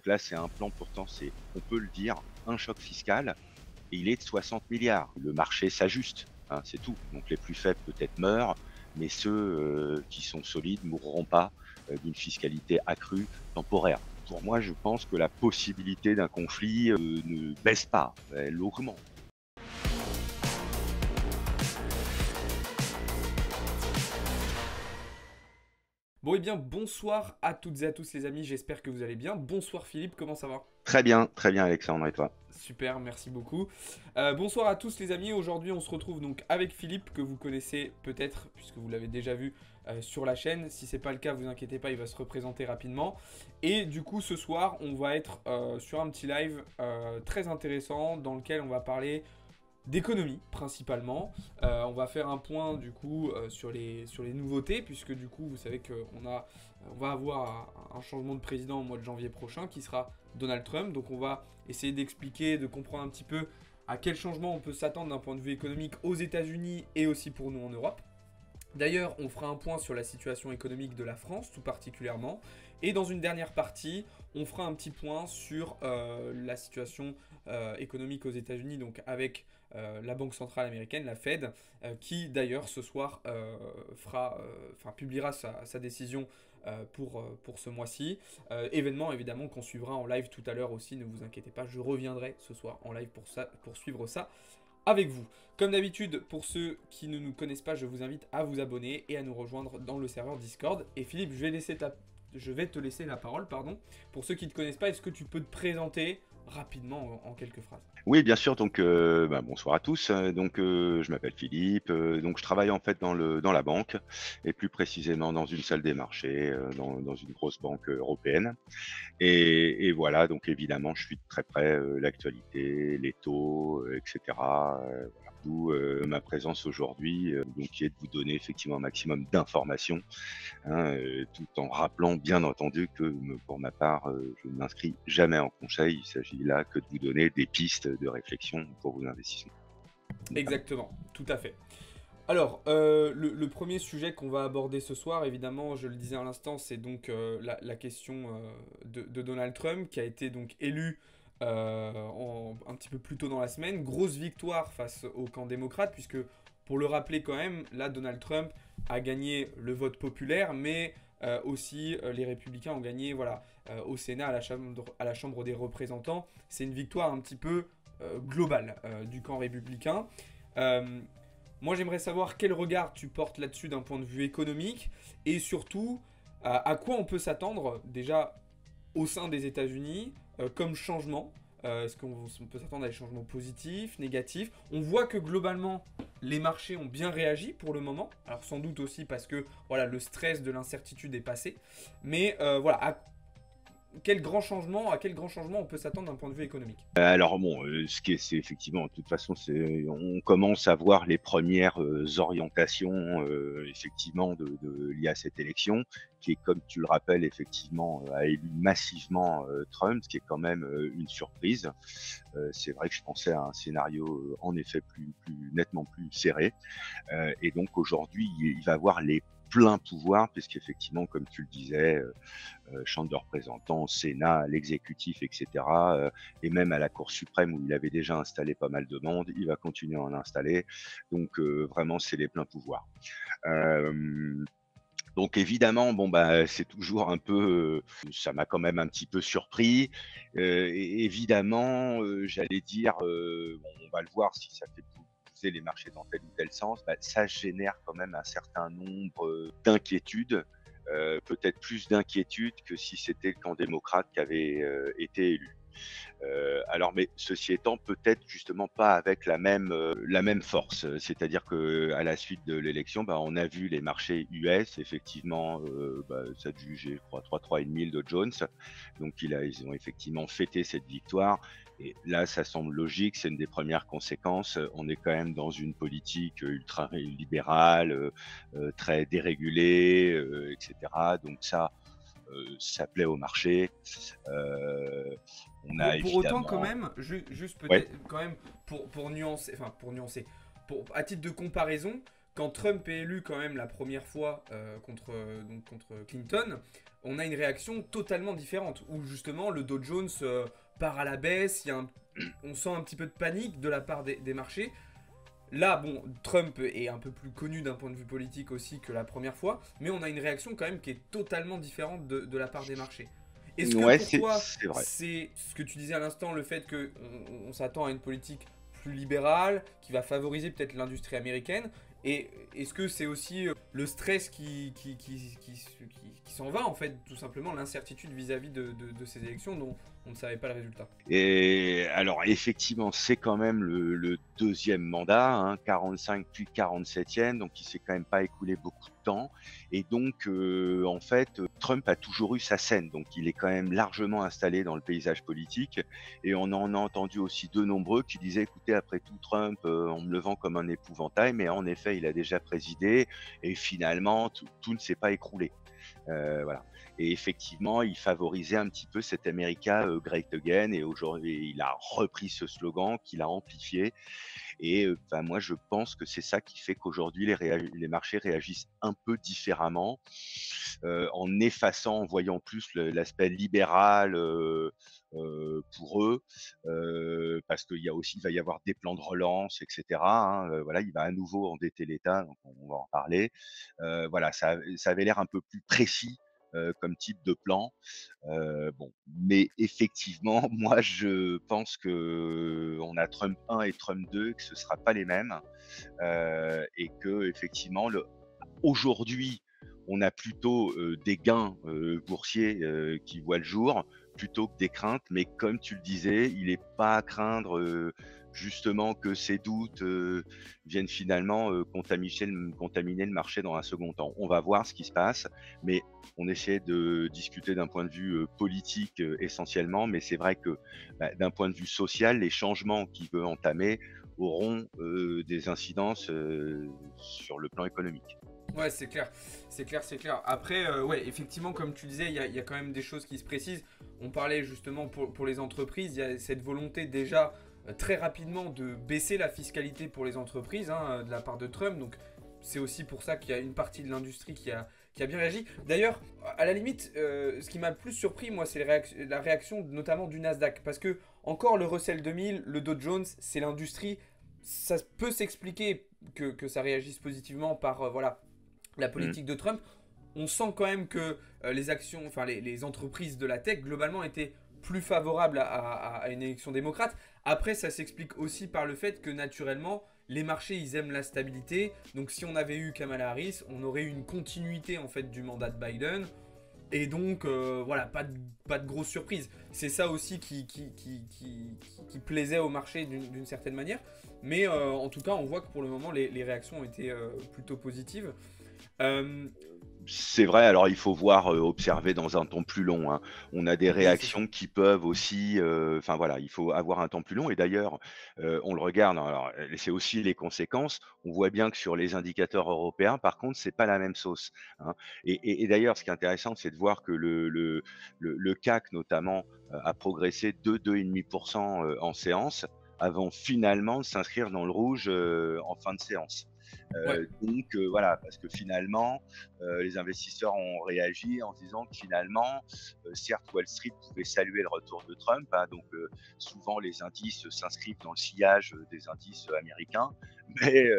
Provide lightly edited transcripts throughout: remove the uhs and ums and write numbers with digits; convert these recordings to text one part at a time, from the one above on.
Donc là, c'est un plan, pourtant, c'est, on peut le dire, un choc fiscal, et il est de 60 milliards. Le marché s'ajuste, hein, c'est tout. Donc les plus faibles peut-être meurent, mais ceux qui sont solides ne mourront pas d'une fiscalité accrue temporaire. Pour moi, je pense que la possibilité d'un conflit ne baisse pas, elle augmente. Bon et bien bonsoir à toutes et à tous les amis, j'espère que vous allez bien. Bonsoir Philippe, comment ça va? Très bien Alexandre, et toi? Super, merci beaucoup. Bonsoir à tous les amis, aujourd'hui on se retrouve donc avec Philippe, que vous connaissez peut-être, puisque vous l'avez déjà vu sur la chaîne. Si c'est pas le cas, vous inquiétez pas, il va se représenter rapidement. Et du coup ce soir, on va être sur un petit live très intéressant, dans lequel on va parler d'économie principalement. On va faire un point du coup sur les nouveautés, puisque du coup vous savez on va avoir un changement de président au mois de janvier prochain qui sera Donald Trump. Donc on va essayer d'expliquer, de comprendre un petit peu à quel changement on peut s'attendre d'un point de vue économique aux États-Unis et aussi pour nous en Europe. D'ailleurs, on fera un point sur la situation économique de la France, tout particulièrement. Et dans une dernière partie, on fera un petit point sur la situation économique aux États-Unis, donc avec la Banque centrale américaine, la Fed, qui d'ailleurs ce soir publiera sa décision pour ce mois-ci. Événement évidemment qu'on suivra en live tout à l'heure aussi, ne vous inquiétez pas, je reviendrai ce soir en live pour suivre ça avec vous. Comme d'habitude, pour ceux qui ne nous connaissent pas, je vous invite à vous abonner et à nous rejoindre dans le serveur Discord. Et Philippe, je vais te laisser la parole, pardon. Pour ceux qui ne te connaissent pas, est-ce que tu peux te présenter rapidement en quelques phrases? Oui, bien sûr. Donc, bonsoir à tous. Je m'appelle Philippe. Donc, je travaille en fait dans la banque, et plus précisément dans une salle des marchés, dans une grosse banque européenne. Et voilà. Donc, évidemment, je suis de très près l'actualité, les taux, etc. Voilà. D'où ma présence aujourd'hui, donc qui est de vous donner effectivement un maximum d'informations, hein, tout en rappelant bien entendu que pour ma part, je ne m'inscris jamais en conseil. Il s'agit là que de vous donner des pistes de réflexion pour vos investissements, notamment. Exactement, tout à fait. Alors, le premier sujet qu'on va aborder ce soir, évidemment, je le disais à l'instant, c'est donc la question de Donald Trump, qui a été donc élu un petit peu plus tôt dans la semaine. Grosse victoire face au camp démocrate, puisque, pour le rappeler quand même, là, Donald Trump a gagné le vote populaire, mais aussi les républicains ont gagné voilà, au Sénat, à la Chambre des représentants. C'est une victoire un petit peu globale du camp républicain. Euh, Moi, j'aimerais savoir quel regard tu portes là-dessus d'un point de vue économique et surtout à quoi on peut s'attendre déjà au sein des États-Unis comme changement. Est-ce qu'on peut s'attendre à des changements positifs, négatifs? On voit que globalement, les marchés ont bien réagi pour le moment. Alors sans doute aussi parce que voilà, le stress de l'incertitude est passé. Mais voilà, à quel grand changement on peut s'attendre d'un point de vue économique? Alors bon, c'est effectivement, de toute façon, on commence à voir les premières orientations, effectivement, liées à cette élection, qui est, comme tu le rappelles, effectivement, a élu massivement Trump, ce qui est quand même une surprise. C'est vrai que je pensais à un scénario, en effet, nettement plus serré. Et donc aujourd'hui, il va avoir les pleins pouvoirs, puisqu'effectivement, comme tu le disais, Chambre de représentants, Sénat, l'exécutif, etc., et même à la Cour suprême où il avait déjà installé pas mal de monde, il va continuer à en installer. Donc vraiment, c'est les pleins pouvoirs. Euh, donc évidemment, bon bah c'est toujours un peu, ça m'a quand même un petit peu surpris. Et évidemment, j'allais dire, bon, on va le voir si ça fait pousser les marchés dans tel ou tel sens. Bah, ça génère quand même un certain nombre d'inquiétudes, peut-être plus d'inquiétudes que si c'était le camp démocrate qui avait été élu. Alors, mais ceci étant, peut-être justement pas avec la même force. C'est-à-dire que à la suite de l'élection, bah, on a vu les marchés US, effectivement, ça a jugé, je crois, 3,5 le Dow Jones. Donc, ils ont effectivement fêté cette victoire. Et là, ça semble logique, c'est une des premières conséquences. On est quand même dans une politique ultra libérale, très dérégulée, etc. Donc ça plaît au marché. Euh, on a Pour autant, quand évidemment. même, juste Ouais. peut-être quand même pour nuancer, à titre de comparaison, quand Trump est élu quand même la première fois contre Clinton, on a une réaction totalement différente, où justement le Dow Jones part à la baisse, on sent un petit peu de panique de la part des marchés. Là, bon, Trump est un peu plus connu d'un point de vue politique aussi que la première fois, mais on a une réaction quand même qui est totalement différente de la part des marchés. Est-ce que Ouais, pour c'est toi, c'est vrai. c'est ce que tu disais à l'instant, le fait qu'on s'attend à une politique plus libérale, qui va favoriser peut-être l'industrie américaine, et est-ce que c'est aussi le stress qui s'en va, en fait, tout simplement, l'incertitude vis-à-vis de ces élections dont on ne savait pas le résultat? Et alors effectivement, c'est quand même le 2e mandat, hein, 45 puis 47e, donc il s'est quand même pas écoulé beaucoup de temps et donc en fait, Trump a toujours eu sa scène, donc il est quand même largement installé dans le paysage politique et on en a entendu aussi de nombreux qui disaient: «Écoutez, après tout Trump, on me le vend comme un épouvantail, mais en effet, il a déjà présidé et finalement tout ne s'est pas écroulé». Voilà. Et effectivement, il favorisait un petit peu cet America Great Again et aujourd'hui, il a repris ce slogan qu'il a amplifié et enfin moi je pense que c'est ça qui fait qu'aujourd'hui les marchés réagissent un peu différemment, en effaçant, en voyant plus l'aspect libéral, pour eux, parce il va y avoir des plans de relance et cetera, hein, voilà, il va à nouveau endetter l'État, donc on va en parler. Voilà, ça avait l'air un peu plus précis, comme type de plan. Bon, mais effectivement, moi, je pense qu'on a Trump 1 et Trump 2, que ce ne sera pas les mêmes, et qu'effectivement, aujourd'hui, on a plutôt, des gains, boursiers, qui voient le jour, plutôt que des craintes. Mais comme tu le disais, il est pas à craindre, justement que ces doutes, viennent finalement, contaminer le marché dans un second temps. On va voir ce qui se passe, mais on essaie de discuter d'un point de vue, politique, essentiellement. Mais c'est vrai que, bah, d'un point de vue social, les changements qu'il veut entamer auront, des incidences, sur le plan économique. Ouais, c'est clair, c'est clair, c'est clair. Après, ouais, effectivement, comme tu disais, il y a quand même des choses qui se précisent. On parlait justement pour les entreprises, il y a cette volonté déjà très rapidement de baisser la fiscalité pour les entreprises hein, de la part de Trump. Donc, c'est aussi pour ça qu'il y a une partie de l'industrie qui a bien réagi. D'ailleurs, à la limite, ce qui m'a le plus surpris, moi, c'est la réaction notamment du Nasdaq. Parce que, encore le Russell 2000, le Dow Jones, c'est l'industrie. Ça peut s'expliquer que ça réagisse positivement par, voilà, la Mmh. politique de Trump, on sent quand même que les actions, enfin les entreprises de la tech globalement étaient plus favorables à une élection démocrate. Après, ça s'explique aussi par le fait que naturellement, les marchés, ils aiment la stabilité. Donc, si on avait eu Kamala Harris, on aurait eu une continuité en fait du mandat de Biden. Et donc, voilà, pas de grosse surprise. C'est ça aussi qui plaisait au marché d'une certaine manière. Mais en tout cas, on voit que pour le moment, les réactions ont été plutôt positives. Euh, C'est vrai, alors il faut voir, observer dans un temps plus long, hein. On a des oui, c'est ça. réactions qui peuvent aussi, enfin voilà, il faut avoir un temps plus long et d'ailleurs, on le regarde, alors, c'est aussi les conséquences. On voit bien que sur les indicateurs européens, par contre, c'est pas la même sauce, hein et d'ailleurs, ce qui est intéressant, c'est de voir que le CAC notamment, a progressé de 2,5 en séance, avant finalement de s'inscrire dans le rouge, en fin de séance. Ouais, Donc voilà, parce que finalement, les investisseurs ont réagi en se disant que finalement, certes Wall Street pouvait saluer le retour de Trump, hein, donc souvent les indices s'inscrivent dans le sillage des indices américains, mais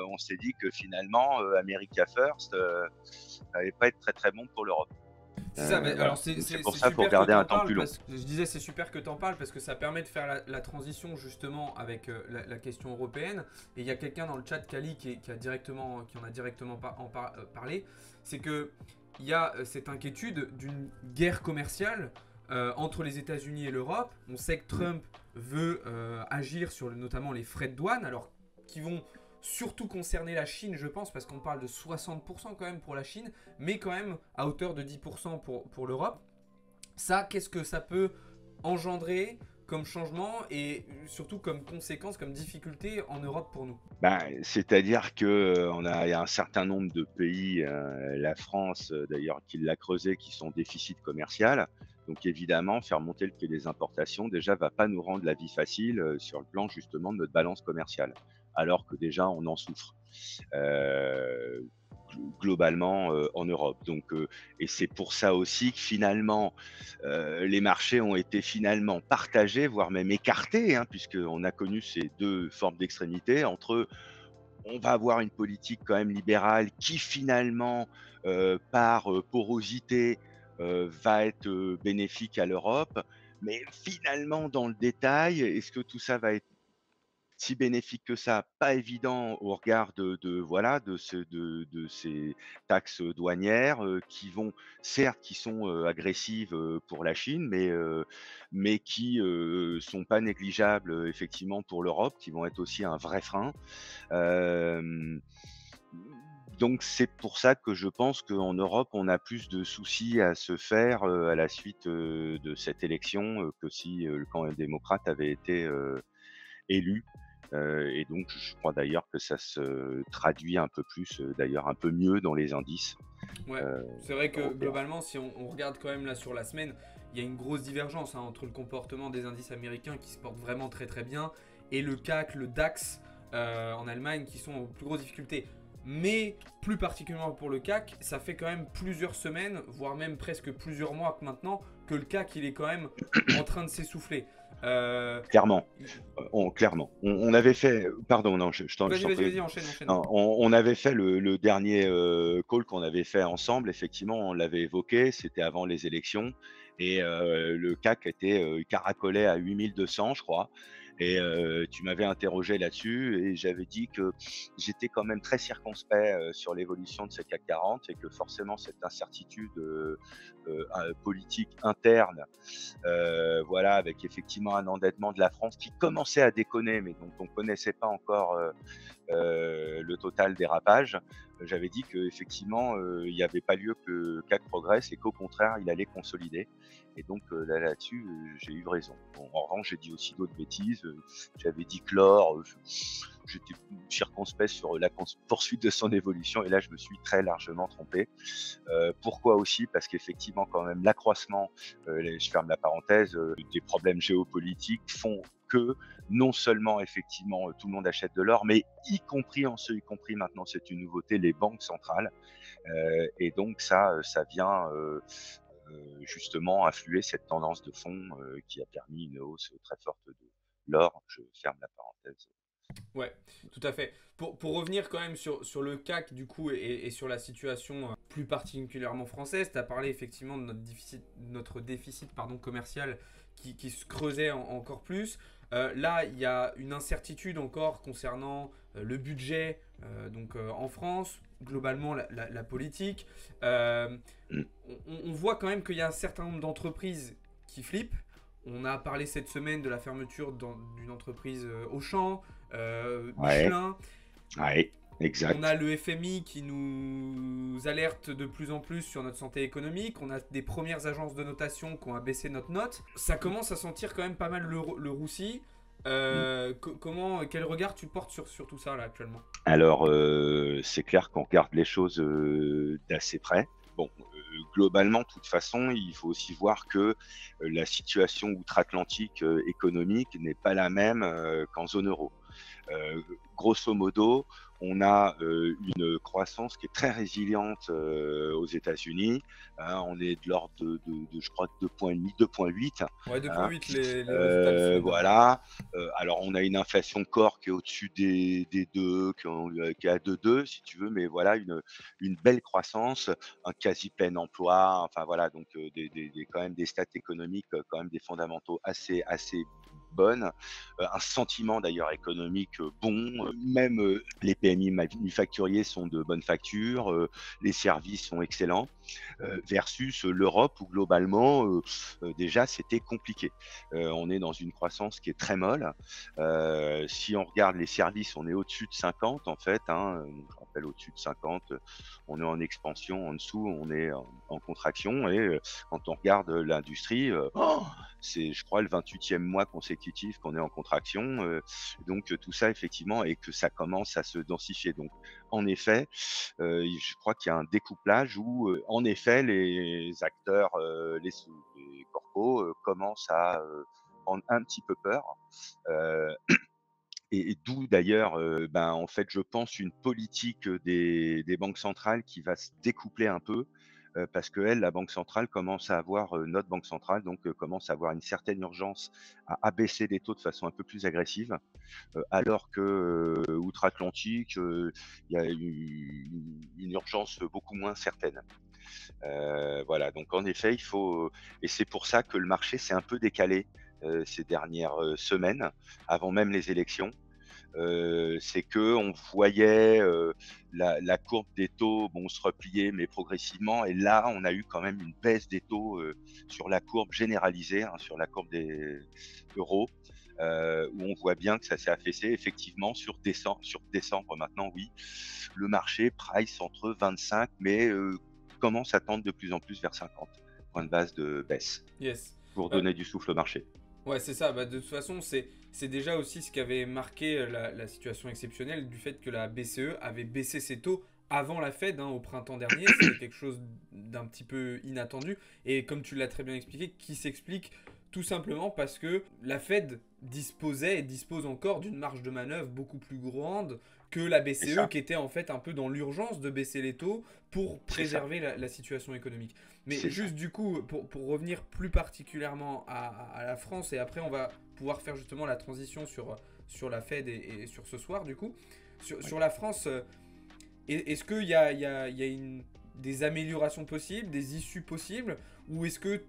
on s'est dit que finalement, America First, ça allait pas être très, très bon pour l'Europe. c'est ça. Mais Voilà, alors donc c'est c'est pour ça qu'il faut super que regarder un t'en temps parles plus long. parce que je disais c'est super que t'en parles parce que ça permet de faire la transition justement avec la question européenne. Et il y a quelqu'un dans le chat, Kali, qui en a directement parlé. C'est que il y a cette inquiétude d'une guerre commerciale entre les États-Unis et l'Europe. On sait que Mmh. Trump veut agir sur notamment les frais de douane, alors qui vont surtout concerner la Chine, je pense, parce qu'on parle de 60% quand même pour la Chine, mais quand même à hauteur de 10% pour l'Europe. Ça, qu'est-ce que ça peut engendrer comme changement et surtout comme conséquence, comme difficulté en Europe pour nous? Ben, c'est-à-dire que, il y a un certain nombre de pays, la France, d'ailleurs qui l'a creusé, qui sont en déficit commercial. Donc évidemment, faire monter le prix des importations, déjà, va pas nous rendre la vie facile, sur le plan justement de notre balance commerciale. alors que déjà on en souffre. Heu, Globalement, en Europe. Donc et c'est pour ça aussi que finalement, les marchés ont été finalement partagés, voire même écartés, hein, puisqu'on a connu ces 2 formes d'extrémité entre on va avoir une politique quand même libérale qui finalement, par, porosité, va être, bénéfique à l'Europe. Mais finalement dans le détail, est-ce que tout ça va être si bénéfique que ça? Pas évident au regard de voilà, de ces taxes douanières, qui vont certes qui sont, agressives, pour la Chine, mais qui, sont pas négligeables, effectivement pour l'Europe, qui vont être aussi un vrai frein. Hem, donc c'est pour ça que je pense qu'en Europe, on a plus de soucis à se faire, à la suite, de cette élection, que si, le camp démocrate avait été, élu. Et donc je crois d'ailleurs que ça se traduit un peu plus, d'ailleurs un peu mieux dans les indices, Ouais, heu, c'est vrai que européens. globalement, si on regarde quand même là sur la semaine, il y a une grosse divergence, hein, entre le comportement des indices américains qui se portent vraiment très très bien et le CAC, le DAX en Allemagne qui sont aux plus grosses difficultés. Mais plus particulièrement pour le CAC, ça fait quand même plusieurs semaines, voire même presque plusieurs mois que maintenant, que le CAC il est quand même en train de s'essouffler. Euh, Clairement, il- clairement. On avait fait pardon, non, je Vas-y, t'en vas-y, prie. vas-y, enchaîne, enchaîne. Non, on avait fait le dernier, call qu'on avait fait ensemble, effectivement, on l'avait évoqué, c'était avant les élections et le CAC était, il caracolait à 8 200 je crois et tu m'avais interrogé là-dessus et j'avais dit que j'étais quand même très circonspect, sur l'évolution de ce CAC 40 et que forcément cette incertitude, politique interne, voilà, avec effectivement un endettement de la France qui commençait à déconner, mais dont on connaissait pas encore, le total dérapage. J'avais dit qu'effectivement, il n'y avait pas lieu que le CAC progresse et qu'au contraire, il allait consolider et donc là-dessus, j'ai eu raison. Bon, en revanche, j'ai dit aussi d'autres bêtises, j'avais dit que l'or, j'étais circonspect sur la poursuite de son évolution et là, je me suis très largement trompé. Pourquoi aussi? Parce qu'effectivement, quand même, l'accroissement, je ferme la parenthèse, des problèmes géopolitiques font que non seulement effectivement tout le monde achète de l'or, mais y compris maintenant c'est une nouveauté, les banques centrales. Et donc ça vient justement influer cette tendance de fond qui a permis une hausse très forte de l'or. Je ferme la parenthèse. Ouais, tout à fait. Pour revenir quand même sur le CAC du coup et sur la situation plus particulièrement française, tu as parlé effectivement de notre déficit pardon, commercial qui se creusait encore plus. Là, il y a une incertitude encore concernant le budget en France, globalement la politique. Euh, Mmh. on voit quand même qu'il y a un certain nombre d'entreprises qui flippent. On a parlé cette semaine de la fermeture d'une entreprise Auchan, Ouais, Michelin. ouais, On a exact. le FMI qui nous alerte de plus en plus sur notre santé économique. On a des premières agences de notation qui ont abaissé notre note. Ça commence à sentir quand même pas mal le roussi. Mmh. Quel regard tu portes sur tout ça là actuellement? Alors, c'est clair qu'on regarde les choses, d'assez près. Bon, globalement, de toute façon, il faut aussi voir que, la situation outre-Atlantique, économique n'est pas la même, qu'en zone euro. Grosso modo, on a, une croissance qui est très résiliente, aux États-Unis, hein. On est de l'ordre de je crois 2,5, 2,8, Ouais, hein. 2,8 les résultats de semaine dernière. Voilà, alors on a une inflation core qui est au-dessus des 2, qui est à 2,2 si tu veux, mais voilà une belle croissance, un quasi plein emploi, enfin voilà donc des quand même des stats économiques, quand même des fondamentaux assez bonnes, un sentiment d'ailleurs économique, bon, même, les PMI manufacturiers sont de bonne facture, les services sont excellents, versus l'Europe où globalement, déjà c'était compliqué. On est dans une croissance qui est très molle. Si on regarde les services, on est au-dessus de 50 en fait, hein, je rappelle au-dessus de 50, on est en expansion, en dessous on est en contraction et quand on regarde l'industrie, c'est je crois le 28e mois consécutif qu'on est en contraction, donc tout ça effectivement et que ça commence à se densifier. Donc en effet, je crois qu'il y a un découplage où, en effet, les acteurs, les corpos, commencent à, prendre un petit peu peur, heu et d'où d'ailleurs, en fait, je pense une politique des banques centrales qui va se découpler un peu, parce qu'elle, la banque centrale, commence à avoir, notre banque centrale donc commence à avoir une certaine urgence à abaisser les taux de façon un peu plus agressive, alors que, outre-Atlantique, il y a une urgence beaucoup moins certaine. Voilà, donc en effet, il faut et c'est pour ça que le marché s'est un peu décalé, ces dernières, semaines, avant même les élections. C'est qu'on voyait, la courbe des taux, bon, se replier, mais progressivement et là, on a eu quand même une baisse des taux, sur la courbe généralisée, hein, sur la courbe des euros, où on voit bien que ça s'est affaissé effectivement sur décembre maintenant, oui. Le marché price entre 25 mais commence à tendre de plus en plus vers 50 points de base de baisse Yes. pour Bah, donner du souffle au marché. ouais, c'est ça. Bah, de toute façon, c'est déjà aussi ce qui avait marqué la situation exceptionnelle du fait que la BCE avait baissé ses taux avant la Fed, hein, au printemps dernier. C'était quelque chose d'un petit peu inattendu. Et comme tu l'as très bien expliqué, qui s'explique tout simplement parce que la Fed disposait et dispose encore d'une marge de manœuvre beaucoup plus grande que la C'est BCE, ça, qui était en fait un peu dans l'urgence de baisser les taux pour c'est ça, préserver la situation économique. Mais c'est ça. juste du coup, pour revenir plus particulièrement à la France, et après on va pouvoir faire justement la transition sur la Fed et sur ce soir du coup. Oui. Sur la France, est-ce qu'il y a, des améliorations possibles, des issues possibles, ou est-ce que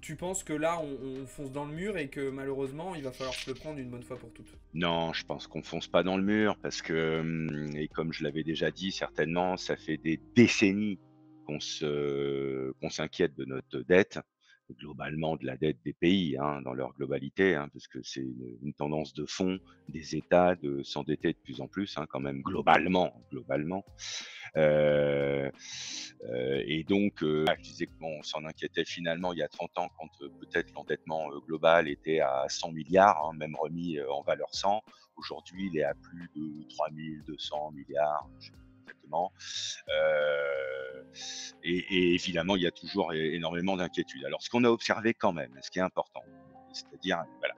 tu penses que là on fonce dans le mur et que malheureusement il va falloir se le prendre une bonne fois pour toutes? Non, je pense qu'on fonce pas dans le mur parce que, et comme je l'avais déjà dit certainement, ça fait des décennies qu'on s'inquiète de notre dette, globalement de la dette des pays, hein, dans leur globalité, hein, parce que c'est une tendance de fond des États de s'endetter de plus en plus, hein, quand même globalement. Heu et donc je disais que bon, on s'en inquiétait finalement il y a 30 ans quand, peut-être l'endettement, global était à 100 milliards, hein, même remis, en valeur 100. Aujourd'hui, il est à plus de 3 200 milliards, je sais plus exactement. Heu et évidemment, il y a toujours énormément d'inquiétudes. Alors ce qu'on a observé quand même, ce qui est important, c'est-à-dire, voilà,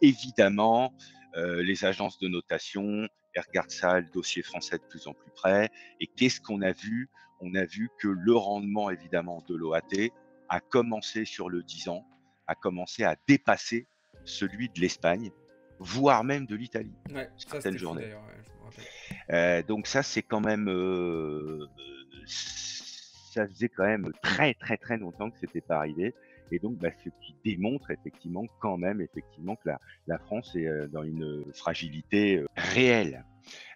évidemment, les agences de notation, elles regardent ça, le dossier français de plus en plus près. Et qu'est-ce qu'on a vu? On a vu que le rendement, évidemment, de l'OAT a commencé sur le 10 ans, a commencé à dépasser celui de l'Espagne, voire même de l'Italie, Ouais, ça certaines c'était fou journées. d'ailleurs, ouais, je me rappelle. Donc ça, c'est quand même, ça faisait quand même très, très, très longtemps que c'était pas arrivé et donc ce qui démontre effectivement quand même effectivement que la France est, dans une fragilité, réelle.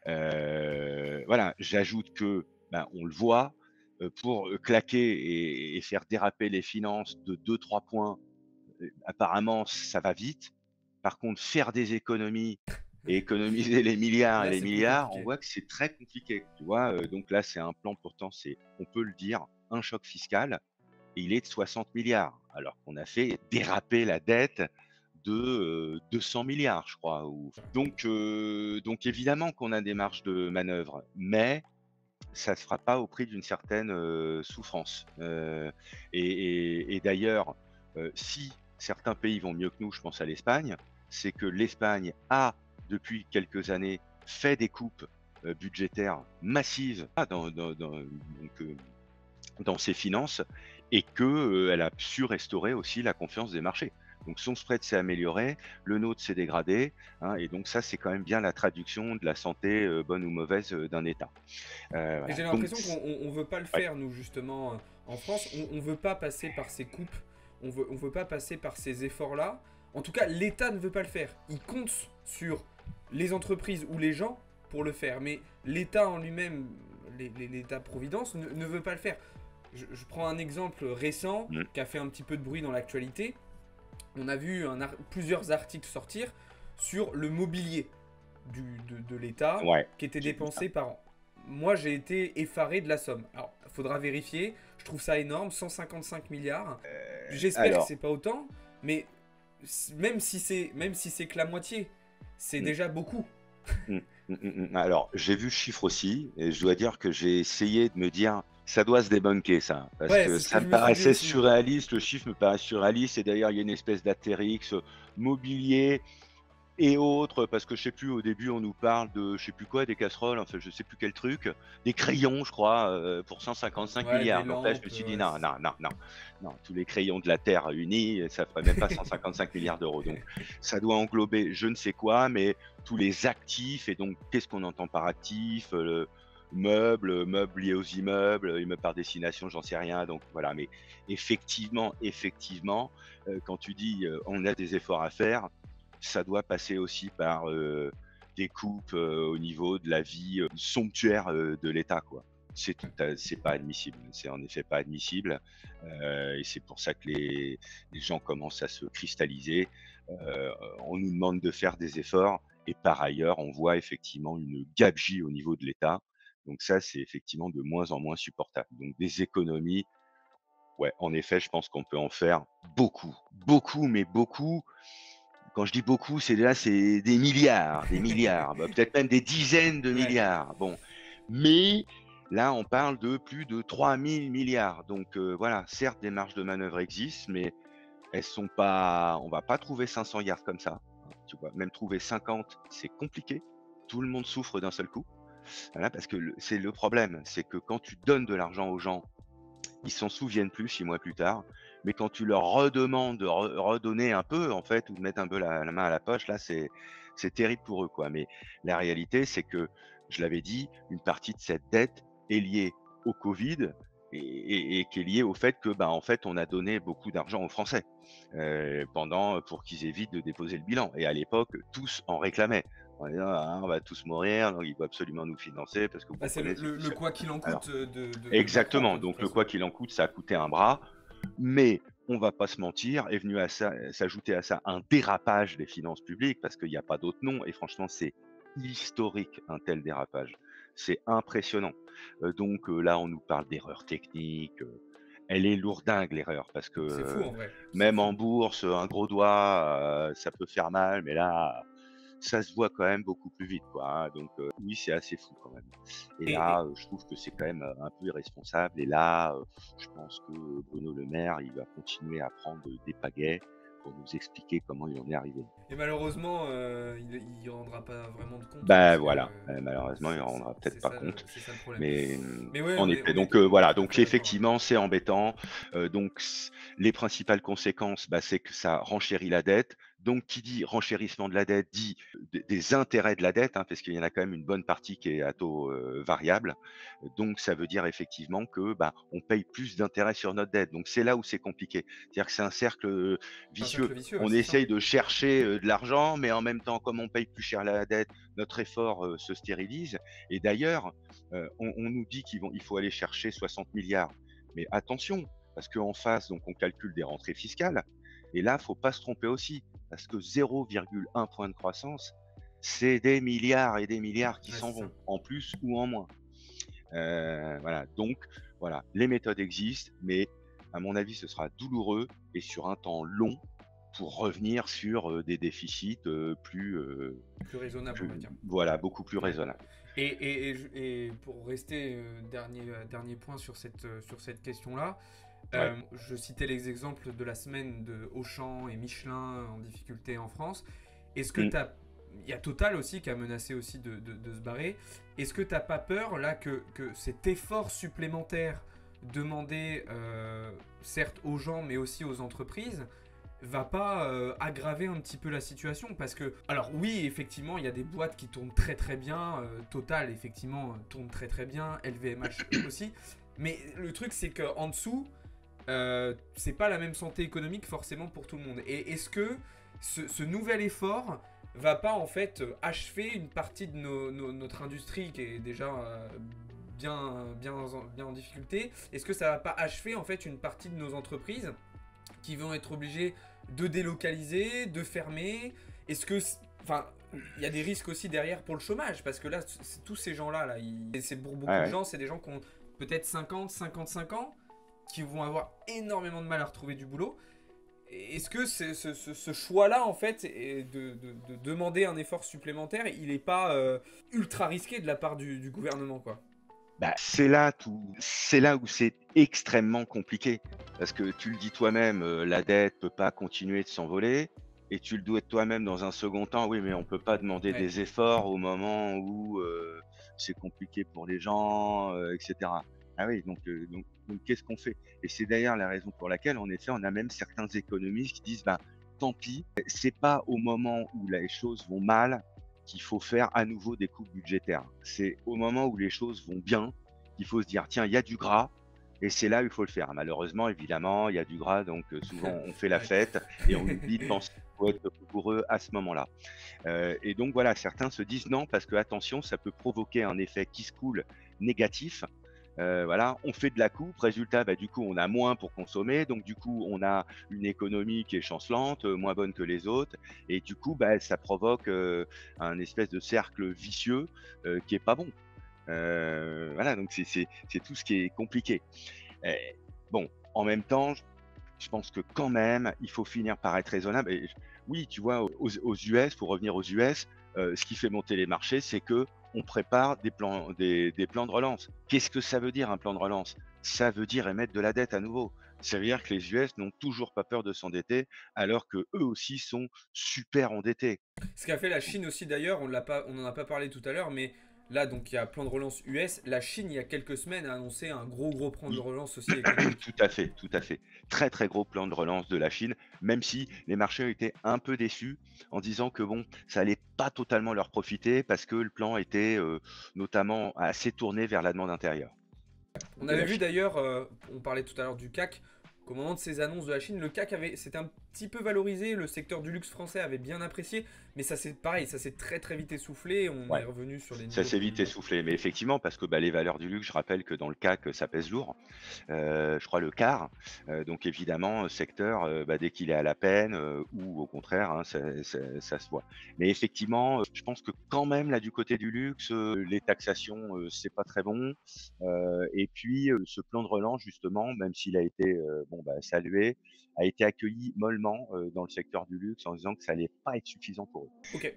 Voilà, j'ajoute que, on le voit, pour, claquer et faire déraper les finances de 2 3 points, apparemment ça va vite. Par contre, faire des économies et économiser les milliards et Là les c'est plus milliards, on compliqué. voit que c'est très compliqué, tu vois? Donc là, c'est un plan pourtant c'est, on peut le dire, un choc fiscal et il est de 60 milliards alors qu'on a fait déraper la dette de, 200 milliards je crois ou donc évidemment qu'on a des marges de manœuvre, mais ça ne se fera pas au prix d'une certaine, souffrance, et d'ailleurs, si certains pays vont mieux que nous, je pense à l'Espagne, c'est que l'Espagne a, depuis quelques années, fait des coupes, budgétaires massives dans ses finances et que, elle a su restaurer aussi la confiance des marchés. Donc son spread s'est amélioré, le nôtre s'est dégradé, hein, et donc ça, c'est quand même bien la traduction de la santé, bonne ou mauvaise, d'un État. Et Voilà, j'ai donc l'impression qu'on veut pas le ouais, faire, nous, justement, en France. On veut pas passer par ces coupes, on veut pas passer par ces efforts-là. En tout cas, l'État ne veut pas le faire. Il compte sur les entreprises ou les gens pour le faire. Mais l'État en lui-même, l'État-providence, ne veut pas le faire. Je prends un exemple récent mmh, qui a fait un petit peu de bruit dans l'actualité. On a vu plusieurs articles sortir sur le mobilier de l'État ouais, qui était j'ai vu ça. dépensé par an. Moi, j'ai été effaré de la somme. Alors, il faudra vérifier. Je trouve ça énorme, 155 milliards. J'espère que Alors, c'est pas autant, mais même si c'est que la moitié, c'est mmh, déjà beaucoup. alors j'ai vu le chiffre aussi et je dois dire que j'ai essayé de me dire: «Ça doit se débunker ça», parce Ouais, que c'est ce que ça je me me suis dit paraissait aussi. surréaliste, le chiffre me paraît surréaliste et d'ailleurs il y a une espèce d'astérix, mobilier. et autres, parce que je sais plus, au début, on nous parle de, je sais plus quoi, des casseroles, enfin, je sais plus quel truc, des crayons, je crois, pour 155 Ouais, des milliards. Donc là, je me lampes, suis dit: ouais, «Non, c'est ça. non, non, non, non, tous les crayons de la terre réunis, ça ferait même pas 155 milliards d'euros». Donc ça doit englober je ne sais quoi, mais tous les actifs et donc qu'est-ce qu'on entend par actif? Meubles liés aux immeubles, immeubles par destination, j'en sais rien, donc voilà. Mais effectivement, quand tu dis, on a des efforts à faire, ça doit passer aussi par, des coupes, au niveau de la vie, somptuaire, de l'État, quoi. C'est pas admissible. C'est en effet pas admissible, et c'est pour ça que les gens commencent à se cristalliser. On nous demande de faire des efforts et par ailleurs, on voit effectivement une gabegie au niveau de l'État. Donc ça, c'est effectivement de moins en moins supportable. Donc des économies, ouais, en effet, je pense qu'on peut en faire beaucoup, beaucoup, mais beaucoup. Quand je dis beaucoup, c'est des milliards, bah, peut-être même des dizaines de Ouais. milliards. Bon, mais là, on parle de plus de 3 000 milliards. Donc voilà, certes, des marges de manœuvre existent, mais elles sont pas. On va pas trouver 500 yards comme ça, hein, tu vois. Même trouver 50, c'est compliqué. Tout le monde souffre d'un seul coup. Voilà, parce que c'est le problème, c'est que quand tu donnes de l'argent aux gens, ils s'en souviennent plus 6 mois plus tard. Mais quand tu leur redemandes de redonner un peu, en fait, ou de mettre un peu la main à la poche, là, c'est terrible pour eux, quoi. Mais la réalité, c'est que, je l'avais dit, une partie de cette dette est liée au Covid et qui est liée au fait que, bah, en fait, on a donné beaucoup d'argent aux Français pour qu'ils évitent de déposer le bilan. Et à l'époque, tous en réclamaient. On disait: «Ah, on va tous mourir, donc il faut absolument nous financer parce que vous Bah, c'est comprenez, c'est tout le seul». quoi qu'il en Alors coûte de Macron, exactement, de toute donc le façon. quoi qu'il en coûte, ça a coûté un bras, mais on va pas se mentir, est venu à ça s'ajouter à ça un dérapage des finances publiques parce qu'il y a pas d'autre nom et franchement, c'est historique un tel dérapage. C'est impressionnant. Là, on nous parle d'erreurs techniques, elle est lourdingue l'erreur parce que, C'est fou en vrai, c'est même fou. en bourse, un gros doigt, ça peut faire mal, mais là, ça se voit quand même beaucoup plus vite, quoi, hein, oui, c'est assez fou quand même. Et Et là, je trouve que c'est quand même, un peu irresponsable et là, je pense que Bruno Le Maire, il va continuer à prendre des pagaies pour nous expliquer comment il en est arrivé là. et malheureusement, il rendra pas vraiment de compte Bah, parce que voilà, malheureusement, il en rendra peut-être pas compte, c'est ça le problème. mais Mais ouais, en effet, on est voilà, tout à donc fait d'accord, ouais. effectivement, c'est embêtant, les principales conséquences, bah, c'est que ça renchérit la dette, donc qui dit renchérissement de la dette dit des intérêts de la dette, hein, parce qu'il y en a quand même une bonne partie qui est à taux, variable, donc ça veut dire effectivement que, bah, on paye plus d'intérêts sur notre dette, donc c'est là où c'est compliqué. C'est-à-dire que c'est un cercle, C'est un vicieux. cercle vicieux, ouais, On c'est ça. essaye de chercher, de l'argent, mais en même temps, comme on paye plus cher la dette, notre effort, se stérilise et d'ailleurs, on nous dit il faut aller chercher 60 milliards. Mais attention, parce qu'en face, donc on calcule des rentrées fiscales et là, faut pas se tromper aussi, parce que 0,1 point de croissance, c'est des milliards et des milliards qui Ouais, s'en c'est ça. vont, en plus ou en moins. Voilà, donc voilà, les méthodes existent, mais à mon avis, ce sera douloureux et sur un temps long pour revenir sur, des déficits, Plus raisonnable, on va plus dire. voilà, beaucoup plus Ouais. raisonnables. Et pour rester dernier point sur cette question-là, Ouais. je citais les exemples de la semaine de Auchan et Michelin en difficulté en France. Est-ce que Mmh. t'as. Il y a Total aussi qui a menacé aussi de se barrer. Est-ce que t'as pas peur là que cet effort supplémentaire demandé certes aux gens mais aussi aux entreprises va pas aggraver un petit peu la situation parce que alors oui effectivement il y a des boîtes qui tournent très très bien Total effectivement tourne très très bien LVMH aussi mais le truc c'est que en dessous c'est pas la même santé économique forcément pour tout le monde et est-ce que ce nouvel effort va pas en fait achever une partie de notre industrie qui est déjà bien en difficulté. Est-ce que ça va pas achever en fait une partie de nos entreprises qui vont être obligés de délocaliser, de fermer? Est-ce que. Enfin, il y a des risques aussi derrière pour le chômage, parce que là, tous ces gens-là, c'est pour Ouais, beaucoup de ouais. gens, c'est des gens qui ont peut-être 50, 55 ans, qui vont avoir énormément de mal à retrouver du boulot. Est-ce que ce choix-là, en fait, de demander un effort supplémentaire, il n'est pas ultra risqué de la part du gouvernement, quoi? Bah, c'est là où c'est extrêmement compliqué parce que tu le dis toi-même, la dette peut pas continuer de s'envoler. et tu le dois de toi-même dans un second temps. Oui, mais on peut pas demander Ouais. des efforts au moment où, c'est compliqué pour les gens, et cetera. Ah oui, donc qu'est-ce qu'on fait? Et c'est d'ailleurs la raison pour laquelle, en effet, on a même certains économistes qui disent: «Ben, tant pis, c'est pas au moment où les choses vont mal qu'il faut faire à nouveau des coupes budgétaires. C'est au moment où les choses vont bien qu'il faut se dire: "Tiens, il y a du gras", et c'est là où il faut le faire. Malheureusement, évidemment, il y a du gras, donc souvent on fait la Ouais. fête et on oublie de penser qu'il faut être rigoureux à ce moment-là. Et donc voilà, certains se disent: «Non, parce que attention, ça peut provoquer un effet qui se coule négatif». Voilà, on fait de la coupe, résultat, bah, du coup, on a moins pour consommer, donc du coup, on a une économie qui est chancelante, moins bonne que les autres, et du coup, bah, ça provoque, un espèce de cercle vicieux, qui est pas bon. Voilà, donc c'est tout ce qui est compliqué. Et bon, en même temps, je pense que quand même, il faut finir par être raisonnable. Et oui, tu vois, aux US, pour revenir aux US, ce qui fait monter les marchés, c'est que on prépare des plans de relance. Qu'est-ce que ça veut dire un plan de relance? Ça veut dire émettre de la dette à nouveau. Ça veut dire que les US n'ont toujours pas peur de s'endetter, alors que eux aussi sont super endettés. Ce qu'a fait la Chine aussi d'ailleurs, on n'en a pas parlé tout à l'heure, mais là donc il y a plan de relance US. La Chine il y a quelques semaines a annoncé un gros plan de Oui. relance aussi économique. Tout à fait, tout à fait. Très, très gros plan de relance de la Chine, même si les marchés ont été un peu déçus en disant que bon, ça allait pas totalement leur profiter parce que le plan était, notamment assez tourné vers la demande intérieure On de avait la vu Chine. d'ailleurs, on parlait tout à l'heure du CAC, qu'au moment de ces annonces de la Chine, le CAC s'était un petit peu valorisé, le secteur du luxe français avait bien apprécié, mais ça c'est pareil, ça s'est très vite essoufflé, on est Ouais. revenu sur les Ça niveaux s'est plus vite bas. essoufflé, mais effectivement parce que, bah, les valeurs du luxe, je rappelle que dans le CAC, ça pèse lourd. Je crois le quart. Donc évidemment, secteur, bah, dès qu'il est à la peine, ou au contraire, hein, ça se voit. Mais effectivement, je pense que quand même là, du côté du luxe, les taxations, c'est pas très bon. Et puis, ce plan de relance justement, même s'il a été, bon, bah, salué, a été accueilli mollement, dans le secteur du luxe en disant que ça allait pas être suffisant pour eux. Ok.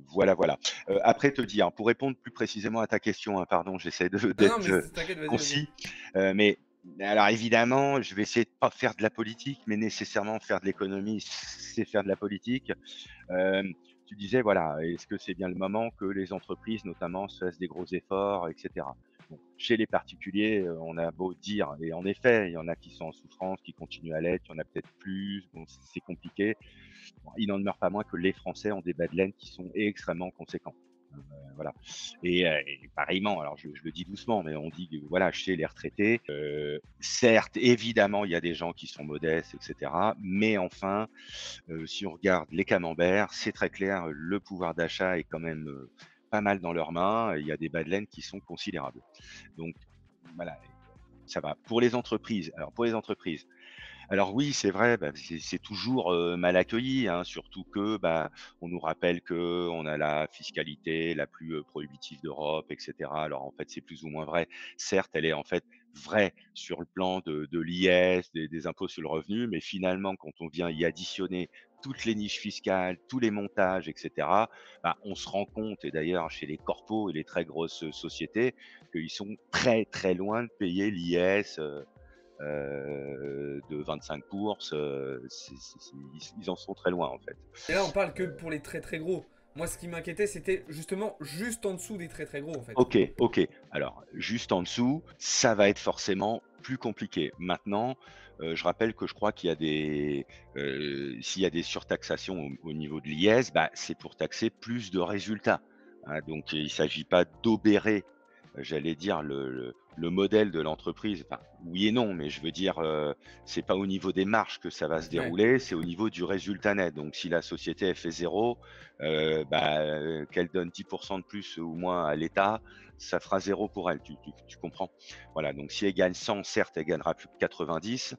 Voilà, voilà. Après te dire, pour répondre plus précisément à ta question, hein, pardon, j'essaie de Non, d'être, mais t'inquiète, vas-y. concis, mais alors évidemment, je vais essayer de pas faire de la politique, mais nécessairement faire de l'économie, c'est faire de la politique. Hem, Tu disais, voilà, est-ce que c'est bien le moment que les entreprises, notamment, se fassent des gros efforts, et cetera? Bon, chez les particuliers, on a beau dire, et en effet, il y en a qui sont en souffrance, qui continuent à l'être, il y en a peut-être plus, bon, c'est compliqué. Bon, il n'en demeure pas moins que les Français ont des bas de laine qui sont extrêmement conséquents. Voilà. Et pareillement, alors je le dis doucement, mais on dit que voilà, chez les retraités, certes, évidemment, il y a des gens qui sont modestes, et cetera, mais enfin, si on regarde les camemberts, c'est très clair, le pouvoir d'achat est quand même, pas mal dans leurs mains, et il y a des bas de laine qui sont considérables. Donc voilà, ça va. Pour les entreprises, alors oui, c'est vrai, bah, c'est toujours, mal accueilli, hein, surtout que, bah, on nous rappelle que on a la fiscalité la plus, prohibitive d'Europe, et cetera. Alors en fait, c'est plus ou moins vrai. Certes, elle est en fait vraie sur le plan de l'IS, des impôts sur le revenu, mais finalement, quand on vient y additionner toutes les niches fiscales, tous les montages, et cetera, bah, on se rend compte, et d'ailleurs chez les corpos et les très grosses, sociétés, qu'ils sont très, très loin de payer l'IS, de 25 bourses, ils en sont très loin en fait. Et là, on parle que pour les très gros. Moi, ce qui m'inquiétait, c'était justement juste en dessous des très gros, en fait. OK, OK. Alors juste en dessous, ça va être forcément plus compliqué. Maintenant, je rappelle que je crois qu'il y a s'il y a des surtaxations au niveau de l'IS, bah, c'est pour taxer plus de résultats, hein. Donc il ne s'agit pas d'obérer, j'allais dire le modèle de l'entreprise. Enfin, oui et non, mais je veux dire, c'est pas au niveau des marges que ça va se Ouais. dérouler, c'est au niveau du résultat net. Donc si la société elle fait 0, bah, qu'elle donne 10 de plus ou moins à l'État, ça fera 0 pour elle, tu comprends? Voilà, donc si elle gagne 100, certes, elle gagnera plus que 90,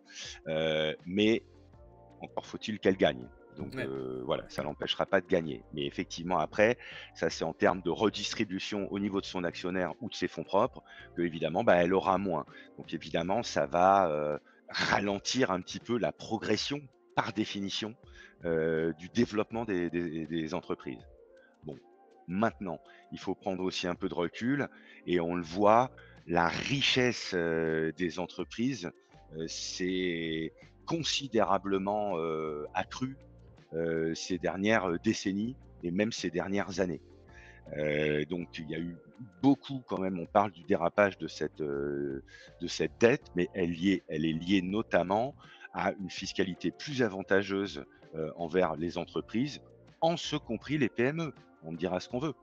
mais encore faut-il qu'elle gagne. Donc Ouais. voilà, ça l'empêchera pas de gagner. Mais effectivement après, ça c'est en termes de redistribution au niveau de son actionnaire ou de ses fonds propres qu'évidemment, bah, elle aura moins. Donc évidemment, ça va, ralentir un petit peu la progression, par définition, du développement des entreprises. Bon, maintenant, il faut prendre aussi un peu de recul, et on le voit, la richesse, des entreprises, s'est considérablement, accrue, ces dernières décennies et même ces dernières années. Donc il y a eu beaucoup quand même, on parle du dérapage de cette dette, mais elle est liée notamment à une fiscalité plus avantageuse, envers les entreprises, en ce compris les PME. On dira ce qu'on veut.